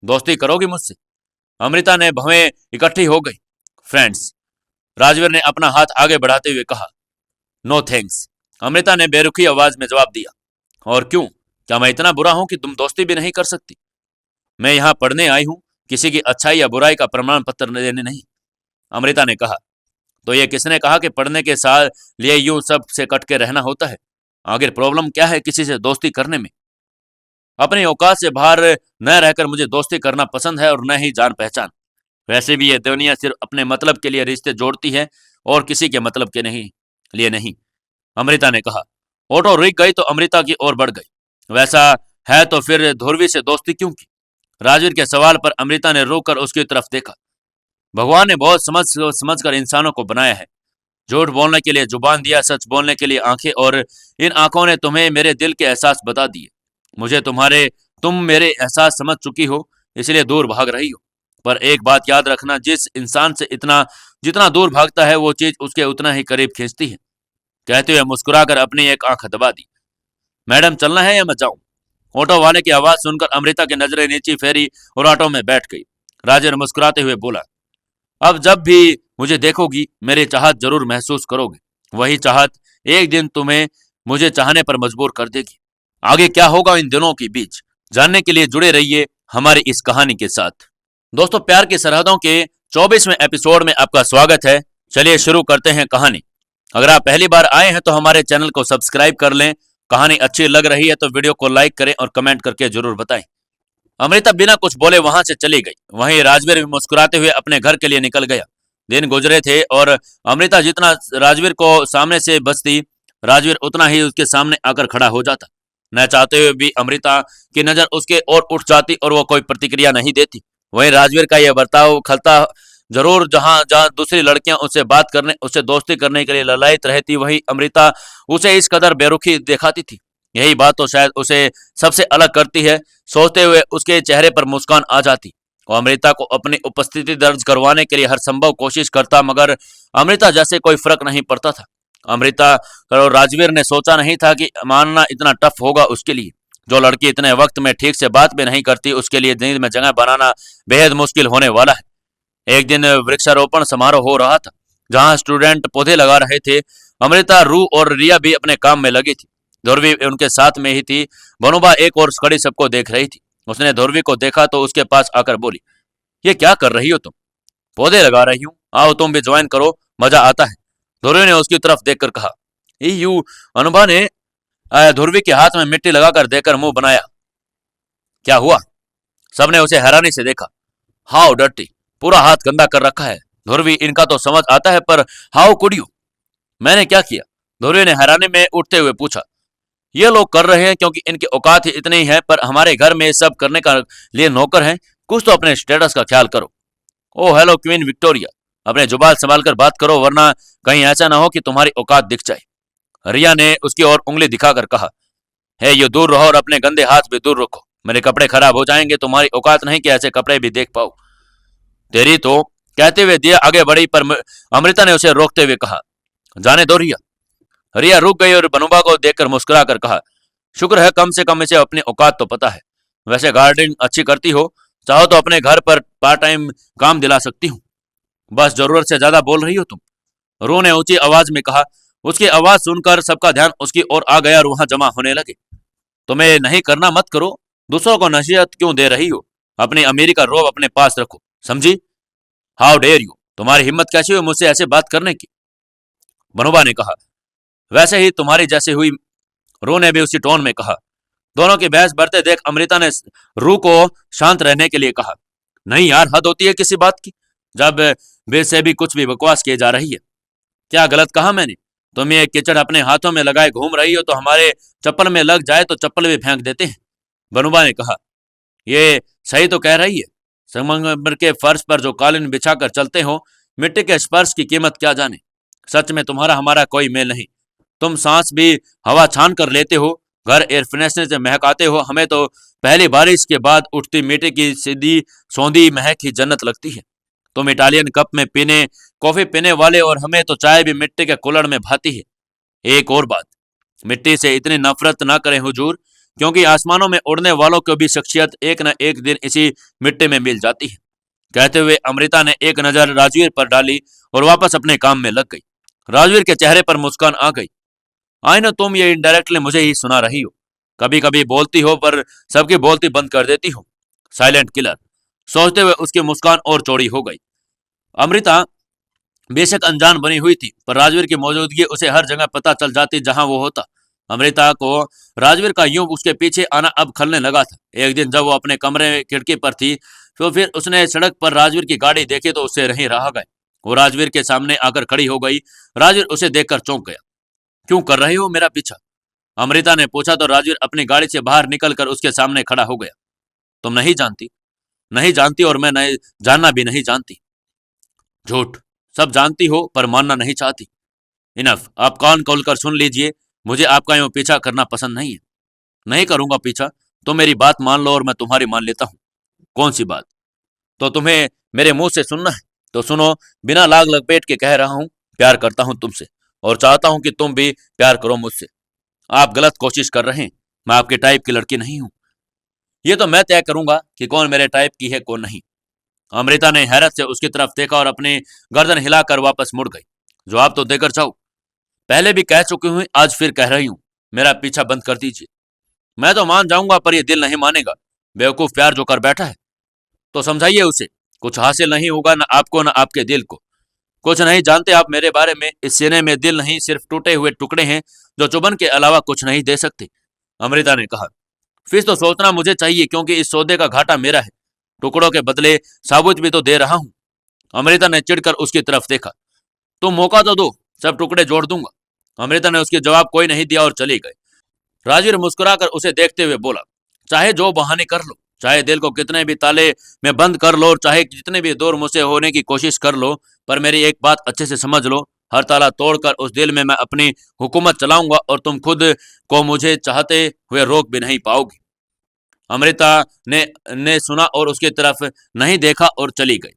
दोस्ती करोगी मुझसे? अमृता ने भवें इकट्ठी हो गई। फ्रेंड्स, राजवीर ने अपना हाथ आगे बढ़ाते हुए कहा। नो थैंक्स, अमृता ने बेरुखी आवाज में जवाब दिया। और क्यों? क्या मैं इतना बुरा हूं कि तुम दोस्ती भी नहीं कर सकती? मैं यहाँ पढ़ने आई हूं, किसी की अच्छाई या बुराई का प्रमाण पत्र देने नहीं, अमृता ने कहा। तो ये किसने कहा कि पढ़ने के साल लिए यूं सब से कट के रहना होता है? आखिर प्रॉब्लम क्या है किसी से दोस्ती करने में? अपनी औकात से बाहर न रहकर मुझे दोस्ती करना पसंद है और न ही जान पहचान। वैसे भी ये दुनिया सिर्फ अपने मतलब के लिए रिश्ते जोड़ती है और किसी के मतलब के लिए नहीं, अमृता ने कहा। ऑटो रुक गई तो अमृता की ओर बढ़ गई। वैसा है तो फिर ध्रुवी से दोस्ती क्यों की? राजवीर के सवाल पर अमृता ने रोक कर उसकी तरफ देखा। भगवान ने बहुत समझ कर इंसानों को बनाया है। झूठ बोलने के लिए जुबान दिया, सच बोलने के लिए आंखें, और इन आंखों ने तुम्हें मेरे दिल के एहसास बता दिए। तुम मेरे एहसास समझ चुकी हो, इसलिए दूर भाग रही हो। पर एक बात याद रखना, जिस इंसान से जितना दूर भागता है वो चीज उसके उतना ही करीब खींचती है। कहते हुए मुस्कुराकर अपनी एक आंख दबा दी। मैडम चलना है या मैं जाऊं? ऑटो वाले की आवाज सुनकर अमृता की नजरें नीचे फेरी और ऑटो में बैठ गई। राजन मुस्कुराते हुए बोला, अब जब भी मुझे देखोगी मेरी चाहत जरूर महसूस करोगे। वही चाहत एक दिन तुम्हें मुझे चाहने पर मजबूर कर देगी। आगे क्या होगा इन दिनों के बीच, जानने के लिए जुड़े रहिए हमारी इस कहानी के साथ। दोस्तों, प्यार की सरहदों के 24वें एपिसोड में आपका स्वागत है। चलिए शुरू करते हैं कहानी। अगर आप पहली बार आए हैं तो हमारे चैनल को सब्सक्राइब कर लें। कहानी अच्छी लग रही है तो वीडियो को लाइक करें और कमेंट करके जरूर बताएं। अमृता बिना कुछ बोले वहां से चली गई। वहीं राजवीर भी मुस्कुराते हुए अपने घर के लिए निकल गया। दिन गुजरे थे और अमृता जितना राजवीर को सामने से बचती, राजवीर उतना ही उसके सामने आकर खड़ा हो जाता। न चाहते हुए भी अमृता की नजर उसके ओर उठ जाती और वो कोई प्रतिक्रिया नहीं देती। वहीं राजवीर का यह बर्ताव खलता जरूर। जहां जहां दूसरी लड़कियां उससे बात करने, उससे दोस्ती करने के लिए ललायत रहती, वहीं अमृता उसे इस कदर बेरुखी दिखाती थी। यही बात तो शायद उसे सबसे अलग करती है। सोचते हुए उसके चेहरे पर मुस्कान आ जाती। वो अमृता को अपनी उपस्थिति दर्ज करवाने के लिए हर संभव कोशिश करता, मगर अमृता जैसे कोई फर्क नहीं पड़ता था। अमृता और राजवीर ने सोचा नहीं था कि मानना इतना टफ होगा उसके लिए। जो लड़की इतने वक्त में ठीक से बात भी नहीं करती, उसके लिए नींद में जगह बनाना बेहद मुश्किल होने वाला है। एक दिन वृक्षारोपण समारोह हो रहा था, जहां स्टूडेंट पौधे लगा रहे थे। अमृता, रू और रिया भी अपने काम में लगी थी। ध्रुवी उनके साथ में ही थी। बनुबा एक और खड़ी सबको देख रही थी। उसने ध्रुवी को देखा तो उसके पास आकर बोली, ये क्या कर रही हो तुम? पौधे लगा रही हूँ, आओ तुम भी ज्वाइन करो, मजा आता है, ध्रुवी ने उसकी तरफ देखकर कहा। यू अनुभा ने ध्रुवी के हाथ में मिट्टी लगाकर देकर मुंह बनाया। क्या हुआ? सबने उसे हैरानी से देखा। हाउ डर्टी, पूरा हाथ गंदा कर रखा है। ध्रुवी, इनका तो समझ आता है, पर हाउ कुड यू? मैंने क्या किया? ध्रुवी ने हैरानी में उठते हुए पूछा। ये लोग कर रहे हैं क्योंकि इनकी औकात ही इतनी है, पर हमारे घर में सब करने का लिए नौकर हैं। कुछ तो अपने स्टेटस का ख्याल करो। ओ हेलो क्वीन विक्टोरिया, अपने जुबान संभाल कर बात करो, वरना कहीं ऐसा ना हो कि तुम्हारी औकात दिख जाए। रिया ने उसकी ओर उंगली दिखाकर कहा, है ये दूर रहो और अपने गंदे हाथ भी दूर रखो। मेरे कपड़े खराब हो जाएंगे। तुम्हारी औकात नहीं कि ऐसे कपड़े भी देख पाओ। तेरी तो, कहते हुए दिया आगे बढ़ी, पर अमृता ने उसे रोकते हुए कहा, जाने दो रिया। रिया रुक गई और बनूबा को देखकर मुस्कुरा कर कहा, शुक्र है कम से कम इसे अपनी औकात तो पता है। वैसे गार्डनिंग अच्छी करती हो, चाहो तो अपने घर पर पार्ट टाइम काम दिला सकती हूँ। बस जरूरत से ज्यादा बोल रही हो तुम, रू ने ऊंची आवाज में कहा। उसकी आवाज सुनकर सबका ध्यान उसकी ओर आ गया और वहां जमा होने लगे। तुम्हें नहीं करना मत करो, दूसरों को नसीहत क्यों दे रही हो? अपनी अमीरी का रोब अपने पास रखो, समझी? हाउ डेयर यू, तुम्हारी हिम्मत कैसी हुई मुझसे ऐसे बात करने की? बनोबा ने कहा, वैसे ही तुम्हारी जैसे हुई, रू ने भी उसी टोन में कहा। दोनों की बहस बढ़ते देख अमृता ने रू को शांत रहने के लिए कहा, नहीं यार, हद होती है किसी बात की, जब बेर से भी कुछ भी बकवास किए जा रही है। क्या गलत कहा मैंने? तुम ये कीचड़ अपने हाथों में लगाए घूम रही हो, तो हमारे चप्पल में लग जाए तो चप्पल भी फेंक देते हैं। बनूबा ने कहा, ये सही तो कह रही है। संगमरमर के फर्श पर जो कालीन बिछाकर चलते हो, मिट्टी के स्पर्श की कीमत क्या जाने। सच में तुम्हारा हमारा कोई मेल नहीं। तुम सांस भी हवा छान कर लेते हो, घर एयर फ्रेशनर से महकाते हो। हमें तो पहली बारिश के बाद उठती मिट्टी की सीधी सौंधी महक ही जन्नत लगती है। तुम इटालियन कप में पीने कॉफी पीने वाले, और हमें तो चाय भी मिट्टी के कुल्हड़ में भाती है। एक और बात, मिट्टी से इतनी नफरत ना करें हुजूर, क्योंकि आसमानों में उड़ने वालों को भी शख्सियत एक न एक दिन इसी मिट्टी में मिल जाती है। कहते हुए अमृता ने एक नजर राजवीर पर डाली और वापस अपने काम में लग गई। राजवीर के चेहरे पर मुस्कान आ गई। आई नो तुम ये इनडायरेक्टली मुझे ही सुना रही हो, कभी कभी बोलती हो पर सबकी बोलती बंद कर देती हो। साइलेंट किलर, सोचते हुए उसकी मुस्कान और चौड़ी हो गई। अमृता बेशक अनजान बनी हुई थी, पर राजवीर की मौजूदगी उसे हर जगह पता चल जाती जहां वो होता। अमृता को राजवीर का यूं उसके पीछे आना अब खलने लगा था। एक दिन जब वो अपने कमरे खिड़की पर थी, तो फिर उसने सड़क पर राजवीर की गाड़ी देखी तो उससे नहीं रहा गया। वो राजवीर के सामने आकर खड़ी हो गई। राजवीर उसे देखकर चौंक गया। क्यों कर रहे हो मेरा पीछा? अमृता ने पूछा तो राजवीर अपनी गाड़ी से बाहर निकलकर उसके सामने खड़ा हो गया। तुम नहीं जानती? नहीं जानती, और मैं नहीं जानना भी नहीं जानती। झूठ, सब जानती हो पर मानना नहीं चाहती। इनफ, आप कान खोलकर सुन लीजिए, मुझे आपका यूं पीछा करना पसंद नहीं है। नहीं करूंगा पीछा, तो मेरी बात मान लो और मैं तुम्हारी मान लेता हूँ। कौन सी बात? तो तुम्हें मेरे मुंह से सुनना है तो सुनो। बिना लाग लपेट के कह रहा हूं, प्यार करता हूं तुमसे, और चाहता हूं कि तुम भी प्यार करो मुझसे। आप गलत कोशिश कर रहे हैं। मैं आपके टाइप की लड़की नहीं हूं। ये तो मैं तय करूंगा कि कौन मेरे टाइप की है कौन नहीं। अमृता ने हैरत से उसकी तरफ देखा और अपनी गर्दन हिलाकर वापस मुड़ गई। जवाब तो देकर जाओ। पहले भी कह चुकी हूं, आज फिर कह रही हूं, मेरा पीछा बंद कर दीजिए। मैं तो मान जाऊंगा पर यह दिल नहीं मानेगा। बेवकूफ प्यार जो कर बैठा है, तो समझाइए उसे। कुछ हासिल नहीं होगा, न आपको न आपके दिल को। कुछ नहीं जानते आप मेरे बारे में। इस सीने में दिल नहीं, सिर्फ टूटे हुए टुकड़े हैं जो चुभन के अलावा कुछ नहीं दे सकते। अमृता ने कहा, फिर तो सोचना मुझे चाहिए, क्योंकि इस सौदे का घाटा मेरा है। टुकड़ों के बदले साबुत भी तो दे रहा हूं। अमृता ने चिढ़कर उसकी तरफ देखा। तुम मौका तो दो, सब टुकड़े जोड़ दूंगा। अमृता ने उसके जवाब कोई नहीं दिया और चली गई। राजवीर मुस्कुराकर उसे देखते हुए बोला, चाहे जो बहाने कर लो, चाहे दिल को कितने भी ताले में बंद कर लो, और चाहे जितने भी दूर मुझसे होने की कोशिश कर लो, पर मेरी एक बात अच्छे से समझ लो, हर ताला तोड़कर उस दिल में मैं अपनी हुकूमत चलाऊंगा, और तुम खुद को मुझे चाहते हुए रोक भी नहीं पाओगी। अमृता ने सुना और उसकी तरफ नहीं देखा और चली गई।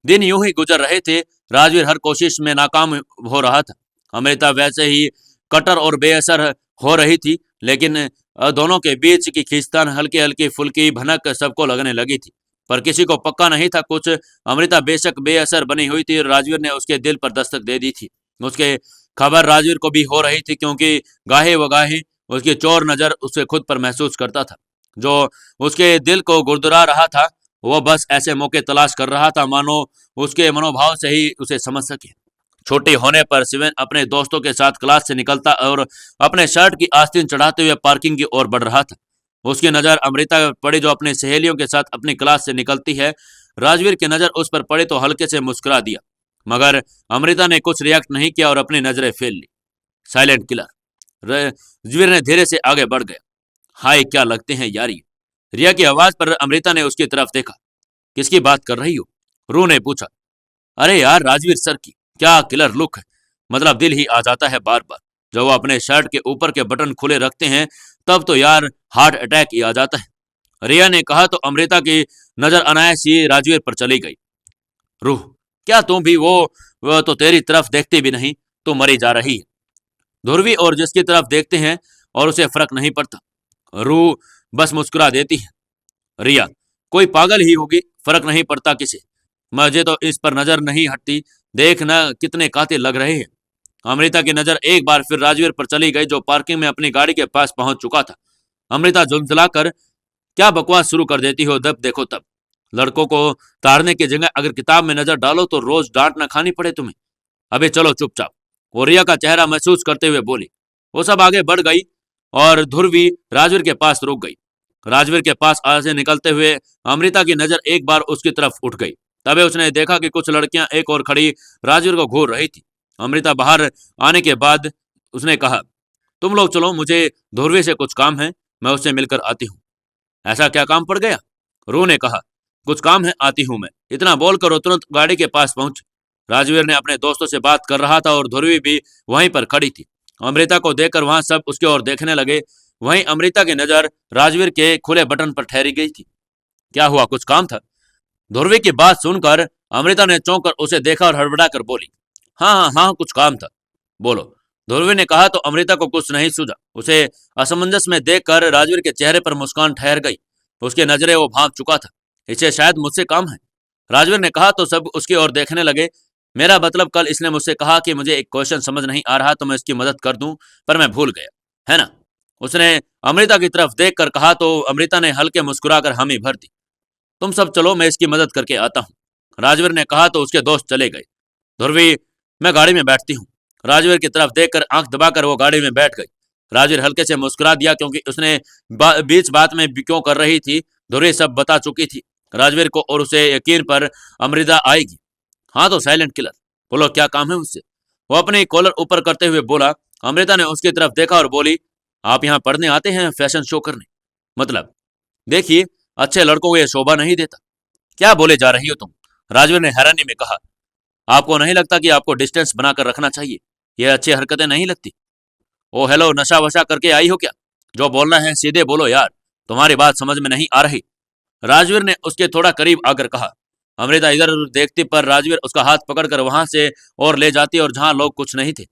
दिन यूं ही गुजर रहे थे। राजवीर हर कोशिश में नाकाम हो रहा था। अमृता वैसे ही कटर और बेअसर हो रही थी, लेकिन दोनों के बीच की खींचतान हल्की हल्की फुल्की भनक सबको लगने लगी थी, पर किसी को पक्का नहीं था कुछ। अमृता बेशक बेअसर बनी हुई थी और राजवीर ने उसके दिल पर दस्तक दे दी थी। उसके खबर राजवीर को भी हो रही थी, क्योंकि गाहे वगाहे उसकी चोर नजर उसे खुद पर महसूस करता था। जो उसके दिल को गुरदुरा रहा था, वो बस ऐसे मौके तलाश कर रहा था मानो उसके मनोभाव से ही उसे समझ सके। छुट्टी होने पर शिवेन अपने दोस्तों के साथ क्लास से निकलता और अपने शर्ट की आस्तीन चढ़ाते हुए पार्किंग की ओर बढ़ रहा था। उसकी नज़र अमृता पर पड़ी, जो अपनी सहेलियों के साथ अपनी क्लास से निकलती है। राजवीर की नज़र उस पर पड़ी तो हल्के से मुस्कुरा दिया, मगर अमृता ने कुछ रिएक्ट नहीं किया और अपनी नजरें फेर ली। साइलेंट किलर, राजवीर ने धीरे से आगे बढ़ गया। हाय, क्या लगते हैं यारी। रिया की आवाज पर अमृता ने उसकी तरफ देखा। किसकी बात कर रही हो? रू ने पूछा। अरे यार, राजवीर सर की क्या किलर लुक है। मतलब दिल ही आ जाता है बार बार। जब वो अपने शर्ट के ऊपर के बटन खुले रखते हैं तब तो यार हार्ट अटैक ही आ जाता है। रिया ने कहा तो अमृता की नजर अनायास ही राजवीर पर चली गई। रूह, क्या तुम भी वो तो तेरी तरफ देखती भी नहीं, तू मरी जा रही है। ध्रुवी और जिसकी तरफ देखते हैं और उसे फर्क नहीं पड़ता। रूह बस मुस्कुरा देती है। रिया, कोई पागल ही होगी, फर्क नहीं पड़ता किसे। मुझे तो इस पर नजर नहीं हटती। देख ना कितने कातिल लग रहे हैं। अमृता की नजर एक बार फिर राजवीर पर चली गई जो पार्किंग में अपनी गाड़ी के पास पहुंच चुका था। अमृता झुंझलाकर क्या बकवास शुरू कर देती हो, जब देखो तब। लड़कों को तारने की जगह अगर किताब में नजर डालो तो रोज डांट ना खानी पड़े तुम्हें। अबे चलो चुपचाप। वो रिया का चेहरा महसूस करते हुए बोली। वो सब आगे बढ़ गई और ध्रुवी राजवीर के पास रुक गई। राजवीर के पास से निकलते हुए अमृता की नजर एक बार उसकी तरफ उठ गई। तबे उसने देखा कि कुछ लड़कियां एक और खड़ी राजवीर को घूर रही थी। अमृता बाहर आने के बाद उसने कहा, तुम लोग चलो, मुझे ध्रुवी से कुछ काम है, मैं उससे मिलकर आती हूँ। ऐसा क्या काम पड़ गया? रू ने कहा, कुछ काम है, आती हूं मैं। इतना बोलकर वो तुरंत गाड़ी के पास पहुंच। राजवीर ने अपने दोस्तों से बात कर रहा था और ध्रुवी भी वहीं पर खड़ी थी। अमृता को देखकर वहां सब उसकी ओर देखने लगे। वहीं अमृता की नजर राजवीर के खुले बटन पर ठहरी गई थी। क्या हुआ, कुछ काम था? ध्रुवी की बात सुनकर अमृता ने चौंक कर उसे देखा और हड़बड़ा कर बोली, हाँ हाँ हाँ, कुछ काम था, बोलो। ध्रुवी ने कहा तो अमृता को कुछ नहीं सूझा। उसे असमंजस में देखकर राजवीर के चेहरे पर मुस्कान ठहर गई। उसकी नजरें वो भांप चुका था। इसे शायद मुझसे काम है। राजवीर ने कहा तो सब उसकी ओर देखने लगे। मेरा मतलब, कल इसने मुझसे कहा कि मुझे एक क्वेश्चन समझ नहीं आ रहा तो मैं इसकी मदद कर दूं, पर मैं भूल गया, है ना? उसने अमृता की तरफ देखकर कहा तो अमृता ने हल्के मुस्कुराकर हामी भर दी। तुम सब चलो, मैं इसकी मदद करके आता हूँ, राजवीर ने कहा तो उसके दोस्त चले गए। ध्रुवी, मैं गाड़ी में बैठती हूँ। राजवीर की तरफ देखकर आंख दबाकर वो गाड़ी में बैठ गई। राजवीर हल्के से मुस्कुरा दिया क्योंकि उसने बीच बात में क्यों कर रही थी, ध्रुवी सब बता चुकी थी राजवीर को और उसे यकीन पर अमृता आएगी। हाँ तो साइलेंट किलर, बोलो क्या काम है उससे? वो अपनी कॉलर ऊपर करते हुए बोला। अमृता ने उसकी तरफ देखा और बोली, आप यहाँ पढ़ने आते हैं, फैशन शो करने? मतलब, देखिए, अच्छे लड़कों को यह शोभा नहीं देता। क्या बोले जा रही हो तुम? राजवीर ने हैरानी में कहा। आपको नहीं लगता कि आपको डिस्टेंस बनाकर रखना चाहिए? ये अच्छी हरकतें नहीं लगती। ओ हेलो, नशा वशा करके आई हो क्या? जो बोलना है सीधे बोलो यार, तुम्हारी बात समझ में नहीं आ रही, राजवीर ने उसके थोड़ा करीब आकर कहा। अमृता इधर उधर देखती पर राजवीर उसका हाथ पकड़कर वहां से और ले जाती और जहां लोग कुछ नहीं थे।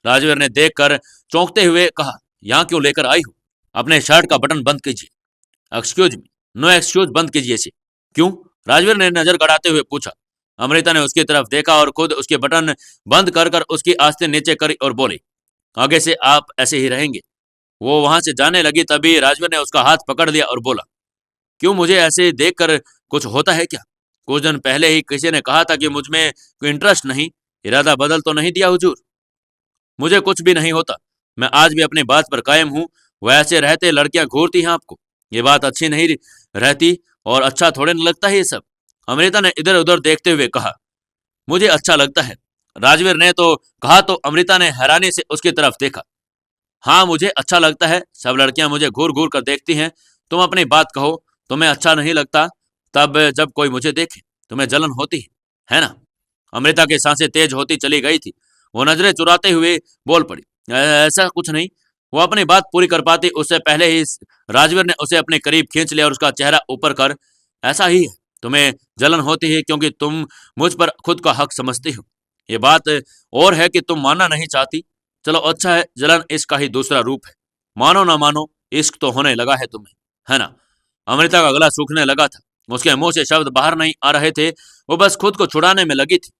राजवीर ने देखकर चौंकते हुए कहा, यहाँ क्यों लेकर आई हो? अपने शर्ट का बटन बंद कीजिए। एक्सक्यूज मी, नो एक्सक्यूज, बंद कीजिए इसे। क्यों? राजवीर ने नजर गड़ाते हुए पूछा। अमृता ने उसकी तरफ देखा और खुद उसके बटन बंद कर कर उसकी आस्तीन नीचे करी और बोली, आगे से आप ऐसे ही रहेंगे। वो वहां से जाने लगी तभी राजवीर ने उसका हाथ पकड़ लिया और बोला, क्यों, मुझे ऐसे देखकर कुछ होता है क्या? कुछ दिन पहले ही किसी ने कहा था कि मुझ में कोई इंटरेस्ट नहीं। इरादा बदल तो नहीं दिया हुजूर? मुझे कुछ भी नहीं होता। मैं आज भी अपनी बात पर कायम हूँ। वैसे रहते लड़कियां घूरती हैं आपको। ये बात अच्छी नहीं रहती और अच्छा थोड़े न लगता है ये सब। अमृता ने इधर उधर देखते हुए कहा। मुझे अच्छा लगता है, राजवीर ने तो कहा तो अमृता ने हैरानी से उसकी तरफ देखा। हाँ, मुझे अच्छा लगता है। सब लड़कियां मुझे घूर घूर कर देखती हैं। तुम अपनी बात कहो, तुम्हें अच्छा नहीं लगता तब जब कोई मुझे देखे? तुम्हें जलन होती है ना? अमृता की सांसें तेज होती चली गई थी। वो नजरें चुराते हुए बोल पड़ी, ऐसा कुछ नहीं। वो अपनी बात पूरी कर पाती उससे पहले ही राजवीर ने उसे अपने करीब खींच लिया और उसका चेहरा ऊपर कर, ऐसा ही है, तुम्हें जलन होती है क्योंकि तुम मुझ पर खुद का हक समझती हो। ये बात और है कि तुम मानना नहीं चाहती। चलो अच्छा है, जलन इश्क का ही दूसरा रूप है। मानो ना मानो, इश्क तो होने लगा है तुम्हें, है ना? अमृता का गला सूखने लगा था। उसके मुंह से शब्द बाहर नहीं आ रहे थे। वो बस खुद को छुड़ाने में लगी थी।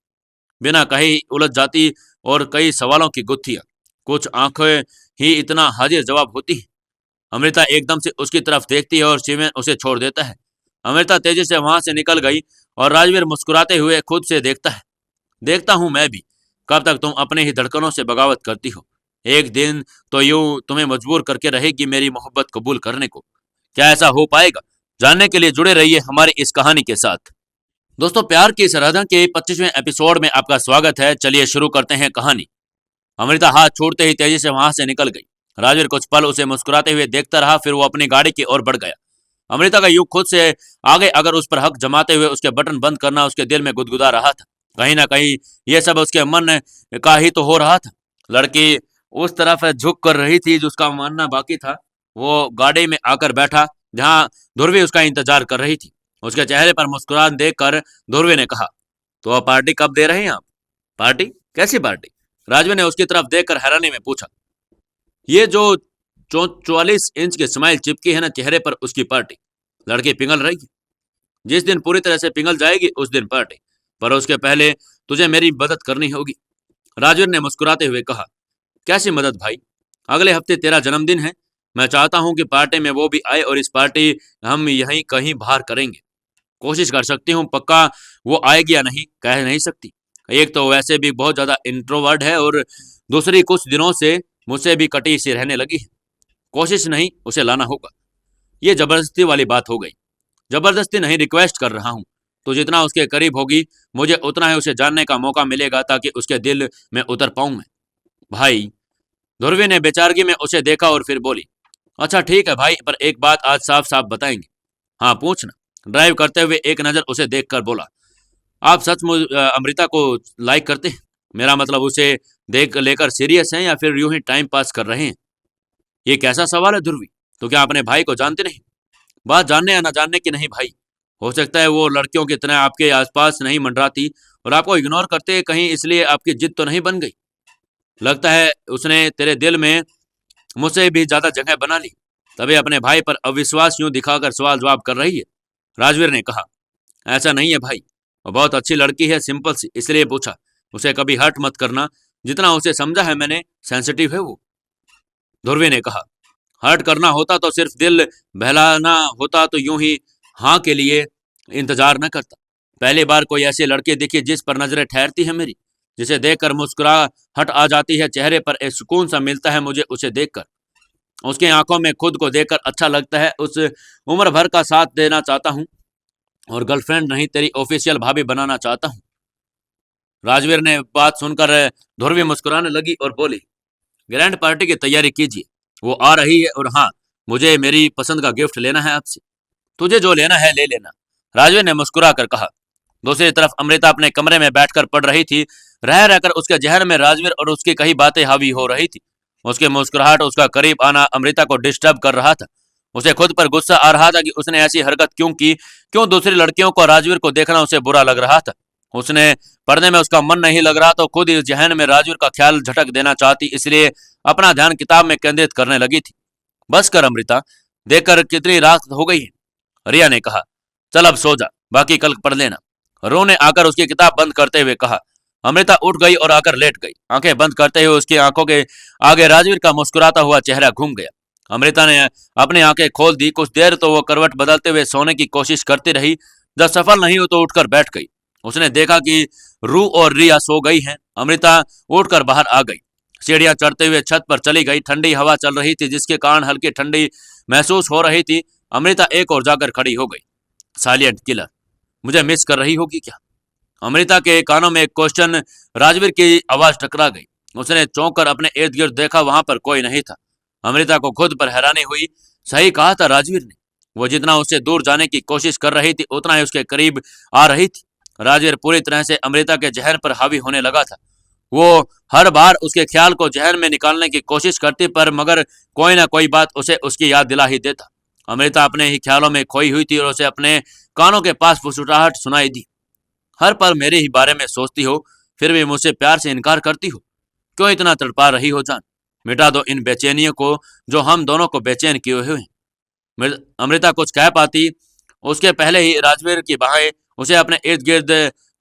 बिना कहीं उलझ जाती और कई सवालों की गुत्थियां, कुछ आंखें ही इतना हाजिर जवाब होती है। अमृता एकदम से उसकी तरफ देखती है और शिवेन उसे छोड़ देता है। अमृता तेजी से वहां से निकल गई और राजवीर मुस्कुराते हुए खुद से देखता है। देखता हूं मैं भी, कब तक तुम अपने ही धड़कनों से बगावत करती हो। एक दिन तो यूं तुम्हें मजबूर करके रहेगी मेरी मोहब्बत कबूल करने को। क्या ऐसा हो पाएगा? जानने के लिए जुड़े रहिए हमारी इस कहानी के साथ। दोस्तों, प्यार की सरहद के 25वें एपिसोड में आपका स्वागत है। चलिए शुरू करते हैं कहानी। अमृता हाथ छोड़ते ही तेजी से वहां से निकल गई। राजवीर कुछ पल उसे मुस्कुराते हुए देखता रहा, फिर वो अपनी गाड़ी की ओर बढ़ गया। अमृता का युग खुद से आगे अगर उस पर हक जमाते हुए उसके बटन बंद करना उसके दिल में गुदगुदा रहा था। कहीं ना कहीं ये सब उसके मन का ही तो हो रहा था। लड़की उस तरफ झुक कर रही थी जिसका मानना बाकी था। वो गाड़ी में आकर बैठा जहाँ ध्रुवी उसका इंतजार कर रही थी। उसके चेहरे पर मुस्कुराहट देखकर ध्रुवी ने कहा, तो अब पार्टी कब दे रहे हैं आप? पार्टी? कैसी पार्टी? राजवी ने उसकी तरफ देखकर हैरानी में पूछा। ये जो 44 इंच की स्माइल चिपकी है ना चेहरे पर, उसकी पार्टी। लड़की पिघल रही है। जिस दिन पूरी तरह से पिघल जाएगी उस दिन पार्टी, पर उसके पहले तुझे मेरी मदद करनी होगी। राजवीर ने मुस्कुराते हुए कहा, कैसी मदद भाई? अगले हफ्ते तेरा जन्मदिन है। मैं चाहता हूं कि पार्टी में वो भी आए और इस पार्टी हम यहीं कहीं बाहर करेंगे। कोशिश कर सकती हूँ, पक्का वो आएगी या नहीं कह नहीं सकती। एक तो वैसे भी बहुत ज्यादा इंट्रोवर्ट है और दूसरी कुछ दिनों से मुझसे भी कटी सी रहने लगी है। कोशिश नहीं, उसे लाना होगा। ये जबरदस्ती वाली बात हो गई। जबरदस्ती नहीं, रिक्वेस्ट कर रहा हूँ। तो जितना उसके करीब होगी मुझे उतना ही उसे जानने का मौका मिलेगा ताकि उसके दिल में उतर पाऊं मैं। भाई, ध्रुवी ने बेचारगी में उसे देखा और फिर बोली, अच्छा ठीक है भाई, पर एक बात आज साफ साफ बताएंगे। हाँ पूछना। ड्राइव करते हुए एक नजर उसे देखकर बोला, आप सचमुच अमृता को लाइक करते हैं? मेरा मतलब उसे देख लेकर सीरियस हैं या फिर यूं ही टाइम पास कर रहे हैं? ये कैसा सवाल है ध्रुवी? तो क्या अपने भाई को जानते नहीं? बात जानने या ना जानने की नहीं भाई। हो सकता है वो लड़कियों की तरह आपके आसपास नहीं मंडराती और आपको इग्नोर करते कहीं इसलिए आपकी जिद तो नहीं बन गई। लगता है उसने तेरे दिल में मुझसे भी ज्यादा जगह बना ली, तभी अपने भाई पर अविश्वास यूं दिखाकर सवाल जवाब कर रही है। राजवीर ने कहा, ऐसा नहीं है भाई, वो बहुत अच्छी लड़की है, सिंपल सी, इसलिए पूछा। उसे कभी हर्ट मत करना। जितना उसे समझा है मैंने, सेंसिटिव है वो। ध्रुवी ने कहा, हर्ट करना होता तो सिर्फ दिल बहलाना होता तो यूं ही हाँ के लिए इंतजार न करता। पहली बार कोई ऐसी लड़की दिखी जिस पर नजरें ठहरती है मेरी, जिसे देखकर मुस्कुराहट आ जाती है चेहरे पर, एक सुकून सा मिलता है मुझे उसे देखकर। उसकी आंखों में खुद को देखकर अच्छा लगता है। उस उम्र भर का साथ देना चाहता हूँ और गर्लफ्रेंड नहीं, तेरी ऑफिशियल भाभी बनाना चाहता हूँ। राजवीर ने बात सुनकर ध्रुवी मुस्कुराने लगी और बोली, ग्रैंड पार्टी की तैयारी कीजिए, वो आ रही है। और हाँ, मुझे मेरी पसंद का गिफ्ट लेना है आपसे। तुझे जो लेना है ले लेना, राजवीर ने मुस्कुरा कर कहा। दूसरी तरफ अमृता अपने कमरे में बैठकर पढ़ रही थी। रह रहकर उसके जहन में राजवीर और उसकी कई बातें हावी हो रही थी। उसकी मुस्कुराहट, उसका करीब आना अमृता को डिस्टर्ब कर रहा था। उसे खुद पर गुस्सा आ रहा था कि उसने ऐसी हरकत क्यों की। क्यों दूसरी लड़कियों को राजवीर को देखना उसे बुरा लग रहा था। उसने पढ़ने में उसका मन नहीं लग रहा तो खुद इस जहन में राजवीर का ख्याल झटक देना चाहती, इसलिए अपना ध्यान किताब में केंद्रित करने लगी थी। बस कर अमृता, देखकर कितनी रात हो गई है। रिया ने कहा, चल अब सो जा, बाकी कल पढ़ लेना। रो ने आकर उसकी किताब बंद करते हुए कहा। अमृता उठ गई और आकर लेट गई। आंखें बंद करते हुए उसकी आंखों के आगे राजवीर का मुस्कुराता हुआ चेहरा घूम गया। अमृता ने अपनी आंखें खोल दी। कुछ देर तो वो करवट बदलते हुए सोने की कोशिश करती रही। जब सफल नहीं हो तो उठकर बैठ गई। उसने देखा कि रू और रिया सो गई हैं। अमृता उठकर बाहर आ गई, सीढ़ियां चढ़ते हुए छत पर चली गई। ठंडी हवा चल रही थी जिसके कारण हल्की ठंडी महसूस हो रही थी। अमृता एक और जाकर खड़ी हो गई। साइलेंट किलर, मुझे मिस कर रही होगी क्या? अमृता के कानों में एक क्वेश्चन राजवीर की आवाज टकरा गई। उसने चौंक कर अपने इर्द गिर्द देखा, वहां पर कोई नहीं था। अमृता को खुद पर हैरानी हुई। सही कहा था राजवीर ने। वो जितना उससे दूर जाने की कोशिश कर रही थी उतना ही उसके करीब आ रही थी। राजवीर पूरी तरह से अमृता के जहन पर हावी होने लगा था। वो हर बार उसके ख्याल को जहन में निकालने की कोशिश करती, पर मगर कोई ना कोई बात उसे उसकी याद दिला ही देता। अमृता अपने ही ख्यालों में खोई हुई थी और उसे अपने कानों के पास फुसफुसाहट सुनाई दी। हर पल मेरे ही बारे में सोचती हो, फिर भी मुझसे प्यार से इनकार करती हो। क्यों इतना तड़पा रही हो जान? मिटा दो इन बेचैनियों को जो हम दोनों को बेचैन किए हुए हैं। अमृता कुछ कह पाती उसके पहले ही राजवीर की बाहें उसे अपने इर्द गिर्द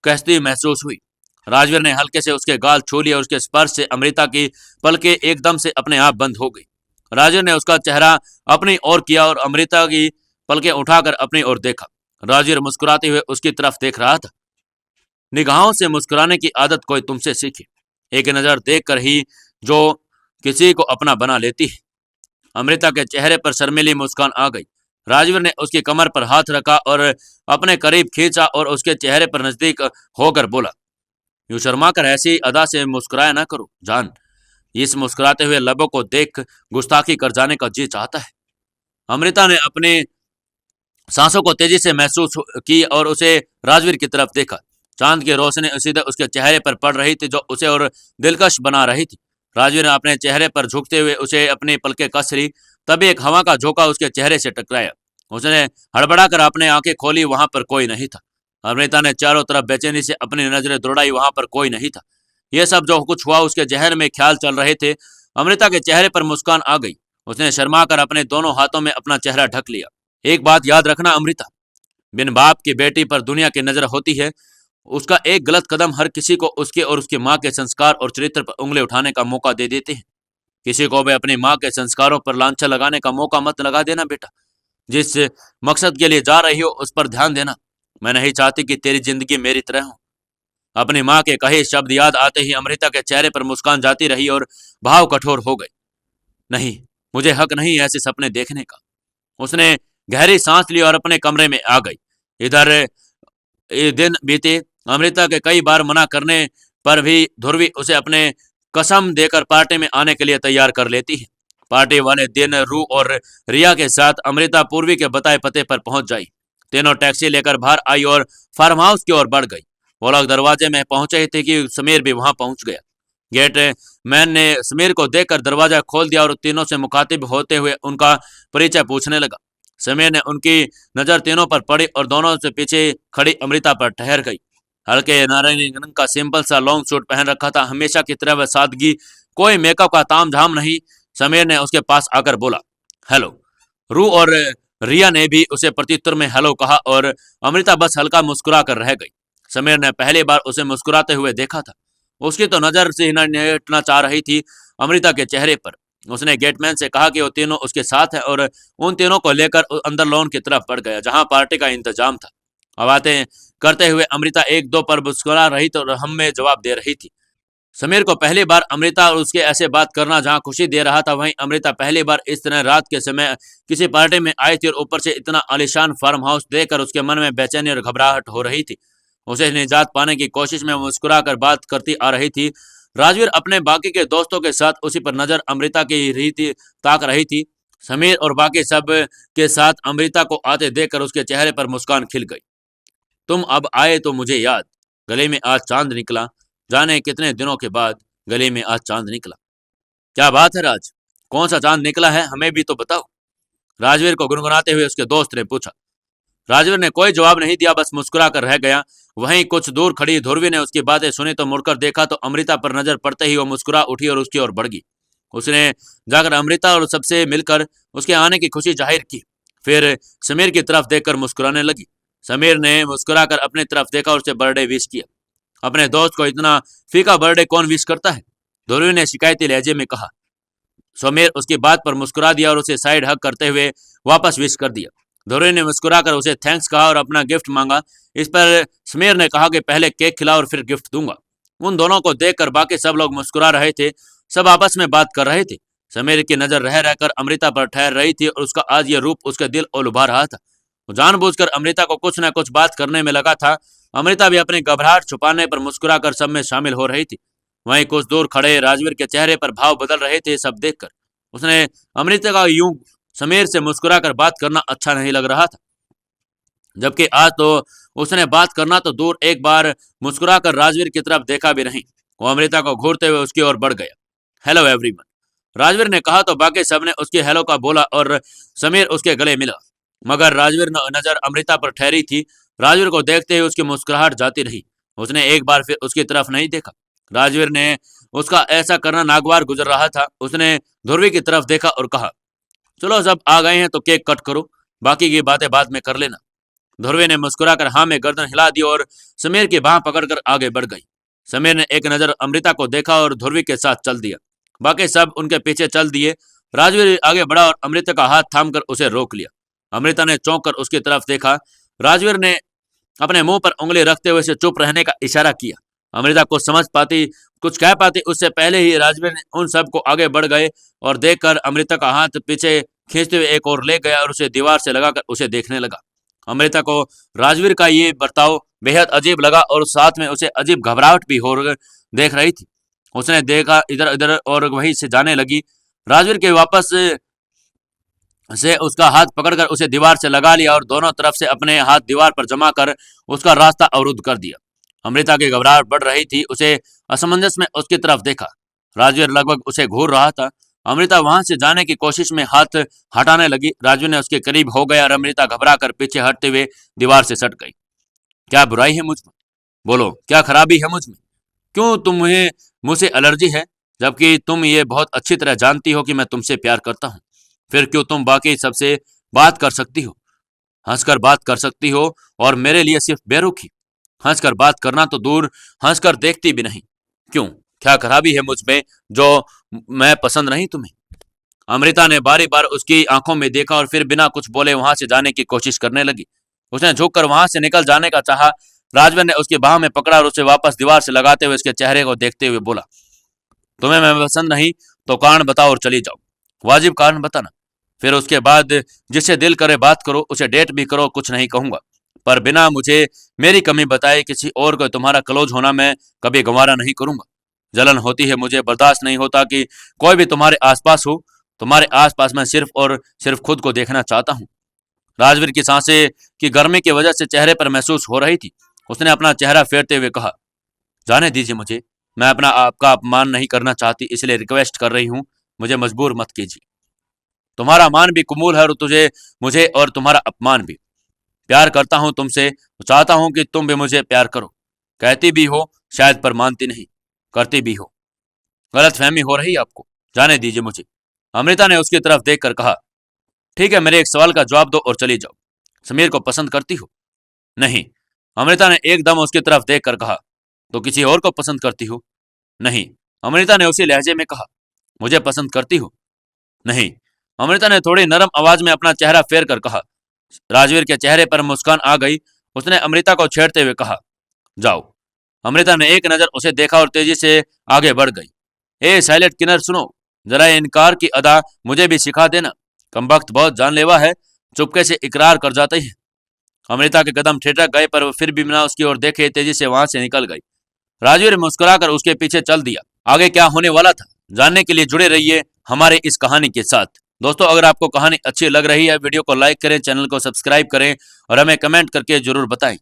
कसती महसूस हुई। राजवीर ने हल्के से उसके गाल छू लिया और उसके स्पर्श से अमृता की पलकें एकदम से अपने आप बंद हो गई। राजवीर ने उसका चेहरा अपनी ओर किया और अमृता की पलकें उठाकर अपनी ओर देखा। राजवीर मुस्कुराते हुए उसकी तरफ देख रहा था। निगाहों से मुस्कुराने की आदत कोई तुमसे सीखे। एक नजर देखकर ही जो किसी को अपना बना लेती है। अमृता के चेहरे पर शर्मीली मुस्कान आ गई। राजवीर ने उसकी कमर पर हाथ रखा और अपने करीब खींचा और उसके चेहरे पर नजदीक होकर बोला, यूं शर्मा कर ऐसी अदा से मुस्कुराया ना करो जान। इस मुस्कुराते हुए लबों को देख गुस्ताखी कर जाने का जी चाहता है। अमृता ने अपनी सांसों को तेजी से महसूस की और उसे राजवीर की तरफ देखा। चांद की रोशनी सीधे उसके चेहरे पर पड़ रही थी, जो उसे और दिलकश बना रही थी। राजवीर ने अपने चेहरे पर झुकते हुए उसे अपनी पलकें कस ली। तभी एक हवा का झोंका उसके चेहरे से टकराया। उसने हड़बड़ाकर अपनी आंखें खोली, वहां पर कोई नहीं था। अमृता ने चारों तरफ बेचैनी से अपनी नजरें दौड़ाई, वहां पर कोई नहीं था। यह सब जो कुछ हुआ उसके जहन में ख्याल चल रहे थे। अमृता के चेहरे पर मुस्कान आ गई। उसने शर्मा कर अपने दोनों हाथों में अपना चेहरा ढक लिया। एक बात याद रखना अमृता, बिन बाप की बेटी पर दुनिया की नजर होती है। उसका एक गलत कदम हर किसी को उसके और उसकी माँ के संस्कार और चरित्र पर उंगली उठाने का मौका दे देते हैं। किसी को भी अपनी माँ के संस्कारों पर लांछा लगाने का मौका मत लगा देना बेटा। जिस मकसद के लिए जा रही हो उस पर ध्यान देना। मैं नहीं चाहती कि तेरी जिंदगी मेरी तरह हो। अपनी माँ के कहे शब्द याद आते ही अमृता के चेहरे पर मुस्कान जाती रही और भाव कठोर हो गए। नहीं, मुझे हक नहीं ऐसे सपने देखने का। उसने गहरी सांस ली और अपने कमरे में आ गई। इधर ये दिन बीते। अमृता के कई बार मना करने पर भी ध्रुवी उसे अपने कसम देकर पार्टी में आने के लिए तैयार कर लेती है। पार्टी वाले दिन रू और रिया के साथ अमृता पूर्वी के बताए पते पर पहुंच जाई। तीनों टैक्सी लेकर बाहर आई और फार्म हाउस की ओर बढ़ गई। वो लोग दरवाजे में पहुंचे ही थे कि समीर भी वहां पहुंच गया। गेट मैन ने समीर को देखकर दरवाजा खोल दिया और तीनों से मुखातिब होते हुए उनका परिचय पूछने लगा। समीर ने उनकी नजर तीनों पर पड़ी और दोनों से पीछे खड़ी अमृता पर ठहर गई। हल्के नारंगी रंग का सिंपल सा लॉन्ग सूट पहन रखा था, हमेशा की तरह वह सादगी, कोई मेकअप का तामझाम नहीं। समीर ने उसके पास आकर बोला, हेलो। रू और रिया ने भी उसे प्रत्युत्तर में हेलो कहा और अमृता बस हल्का मुस्कुरा कर रह गई। समीर ने पहली बार उसे मुस्कुराते हुए देखा था। उसकी तो नजर से ही न हटना चाह रही थी अमृता के चेहरे पर। उसने गेटमैन से कहा कि वो तीनों उसके साथ है और उन तीनों को लेकर अंदर लॉन की तरफ बढ़ गया, जहां पार्टी का इंतजाम था। अब बातें करते हुए अमृता एक दो पर मुस्कुरा रही तो हम में जवाब दे रही थी। समीर को पहली बार अमृता और उसके ऐसे बात करना जहां खुशी दे रहा था, वहीं अमृता पहली बार इस तरह रात के समय किसी पार्टी में आई थी और ऊपर से इतना आलिशान फार्म हाउस देखकर उसके मन में बेचैनी और घबराहट हो रही थी। उसे निजात पाने की कोशिश में मुस्कुरा कर बात करती आ रही थी। राजवीर अपने बाकी के दोस्तों के साथ उसी पर नजर अमृता की रही थी, ताक रही थी। समीर और बाकी सब के साथ अमृता को आते देखकर उसके चेहरे पर मुस्कान खिल गई। तुम अब आए तो मुझे याद, गले में आज चांद निकला, जाने कितने दिनों के बाद गले में आज चांद निकला। क्या बात है राज, कौन सा चांद निकला है, हमें भी तो बताओ। राजवीर को गुनगुनाते हुए उसके दोस्त ने पूछा। राजवीर ने कोई जवाब नहीं दिया, बस मुस्कुरा कर रह गया। वहीं कुछ दूर खड़ी ध्रुवी ने उसकी बातें सुनी तो मुड़कर देखा तो अमृता पर नजर पड़ते ही वो मुस्कुरा उठी और उसकी ओर बढ़ गई। उसने जाकर अमृता और सबसे मिलकर उसके आने की खुशी जाहिर की। फिर समीर की तरफ देखकर मुस्कुराने लगी। समीर ने मुस्कुराकर अपनी तरफ देखा और उसे बर्थडे विश किया। अपने दोस्त को इतना फीका बर्थडे कौन विश करता है, ध्रुवी ने शिकायती लहजे में कहा। समीर उसकी बात पर मुस्कुरा दिया और उसे साइड हक करते हुए वापस विश कर दिया। ध्रुवी ने मुस्कुराकर उसे थैंक्स कहा और अपना गिफ्ट मांगा। इस पर समीर ने कहा कि पहले केक खिलाओ और फिर गिफ्ट दूंगा। उन दोनों को देखकर बाकी सब लोग मुस्कुरा रहे थे। सब आपस में बात कर रहे थे। समीर की नजर रह रहकर अमृता पर ठहर रही थी और उसका आज ये रूप उसके दिल को लुभा रहा था। वो जानबूझकर अमृता को कुछ न कुछ बात करने में लगा था। अमृता भी अपनी घबराहट छुपाने पर मुस्कुराकर सब में शामिल हो रही थी। वहीं कुछ दूर खड़े राजवीर के चेहरे पर भाव बदल रहे थे सब देखकर। उसने अमृता का यूं समीर से मुस्कुराकर बात करना अच्छा नहीं लग रहा था, जबकि आज तो उसने बात करना तो दूर, एक बार मुस्कुराकर राजवीर की तरफ देखा भी नहीं। वो अमृता को घूरते हुए उसकी ओर बढ़ गया। हेलो एवरीवन, राजवीर ने कहा तो बाकी सबने उसके हेलो का बोला और समीर उसके गले मिला। मगर राजवीर नजर अमृता पर ठहरी थी। राजवीर को देखते ही उसकी मुस्कुराहट जाती रही। उसने एक बार फिर उसकी तरफ नहीं देखा। राजवीर ने उसका ऐसा करना नागवार गुजर रहा था। उसने ध्रुवी की तरफ देखा और कहा, चलो सब आ गए हैं तो केक कट करो, बाकी की बातें बाद में कर लेना। ध्रुवी ने मुस्कुराकर हाँ में गर्दन हिला दी और समीर की बाह पकड़कर आगे बढ़ गई। समीर ने एक नजर अमृता को देखा और ध्रुवी के साथ चल दिया। बाकी सब उनके पीछे चल दिए। राजवीर आगे बढ़ा और अमृता का हाथ थामकर उसे रोक लिया। अमृता ने चौंक कर उसकी तरफ देखा। राजवीर ने अपने मुंह पर उंगली रखते हुए उसे चुप रहने का इशारा किया। अमृता कुछ कह पाती उससे पहले ही राजवीर ने उन सबको आगे बढ़ गए और देखकर अमृता का हाथ पीछे खींचते हुए एक और ले गया और उसे दीवार से लगाकर उसे देखने लगा। अमृता को राजवीर का ये बर्ताव बेहद अजीब लगा और साथ में उसे अजीब घबराहट भी हो देख रही थी। उसने देखा इधर इधर और वहीं से जाने लगी। राजवीर के वापस से उसका हाथ पकड़कर उसे दीवार से लगा लिया और दोनों तरफ से अपने हाथ दीवार पर जमा कर उसका रास्ता अवरुद्ध कर दिया। अमृता की घबराहट बढ़ रही थी। उसे असमंजस में उसकी तरफ देखा। राजवीर लगभग उसे घूर रहा था। अमृता वहां से जाने की कोशिश में हाथ हटाने लगी। राजवीर ने उसके करीब हो गया और अमृता घबरा कर पीछे हटते हुए दीवार से सट गई। क्या बुराई है मुझ में? बोलो, क्या खराबी है मुझ में? क्यों तुम्हें मुझसे एलर्जी है, जबकि तुम ये बहुत अच्छी तरह जानती हो कि मैं तुमसे प्यार करता हूँ? फिर क्यों तुम बाकी सबसे बात कर सकती हो, हंसकर बात कर सकती हो, और मेरे लिए सिर्फ बेरुखी? हंसकर बात करना तो दूर, हंसकर देखती भी नहीं। क्यों? क्या खराबी है मुझ में जो मैं पसंद नहीं तुम्हें? अमृता ने बारी बार उसकी आंखों में देखा और फिर बिना कुछ बोले वहां से जाने की कोशिश करने लगी। उसने झुककर वहां से निकल जाने का चाहा। राजवीर ने उसकी बाह में पकड़ा और उसे वापस दीवार से लगाते हुए उसके चेहरे को देखते हुए बोला, तुम्हें मैं पसंद नहीं तो कारण बताओ और चली जाओ। वाजिब कारण बताना, फिर उसके बाद जिससे दिल करे बात करो, उसे डेट भी करो। कुछ नहीं कहूंगा, पर बिना मुझे मेरी कमी बताए किसी और को तुम्हारा क्लोज होना मैं कभी गंवारा नहीं करूंगा। जलन होती है, मुझे बर्दाश्त नहीं होता कि कोई भी तुम्हारे आसपास हो। तुम्हारे आसपास मैं सिर्फ और सिर्फ खुद को देखना चाहता हूँ। राजवीर की सांसें की गर्मी की वजह से चेहरे पर महसूस हो रही थी। उसने अपना चेहरा फेरते हुए कहा, जाने दीजिए मुझे, मैं अपना आपका अपमान नहीं करना चाहती, इसलिए रिक्वेस्ट कर रही हूँ, मुझे मजबूर मत कीजिए। तुम्हारा मान भी कबूल है और तुझे मुझे और तुम्हारा अपमान भी। प्यार करता हूं तुमसे, चाहता हूं कि तुम भी मुझे प्यार करो। कहती भी हो शायद, पर मानती नहीं। करती भी हो। गलत फहमी हो रही है आपको, जाने दीजिए मुझे। अमृता ने उसकी तरफ देखकर कहा, ठीक है, मेरे एक सवाल का जवाब दो और चली जाओ। समीर को पसंद करती हो? नहीं। अमृता ने एकदम उसकी तरफ देखकर कहा, तो किसी और को पसंद करती हो? नहीं। अमृता ने उसी लहजे में कहा, मुझे पसंद करती हो? नहीं। अमृता ने थोड़ी नरम आवाज में अपना चेहरा फेर कर कहा। राजवीर के चेहरे पर मुस्कान आ गई। उसने अमृता को छेड़ते हुए कहा, जाओ। अमृता ने एक नजर उसे देखा और तेजी से आगे बढ़ गई। ए साइलेंट किनर, सुनो, जरा ये इनकार की अदा मुझे भी सिखा देना। कमबख्त बहुत जानलेवा है, चुपके से इकरार कर जाते हैं। अमृता के कदम ठिठक गए, पर फिर भी बिना उसकी ओर देखे तेजी से वहां से निकल गई। राजवीर मुस्कुराकर उसके पीछे चल दिया। आगे क्या होने वाला था जानने के लिए जुड़े रहिए हमारे इस कहानी के साथ। दोस्तों, अगर आपको कहानी अच्छी लग रही है, वीडियो को लाइक करें, चैनल को सब्सक्राइब करें और हमें कमेंट करके जरूर बताएं।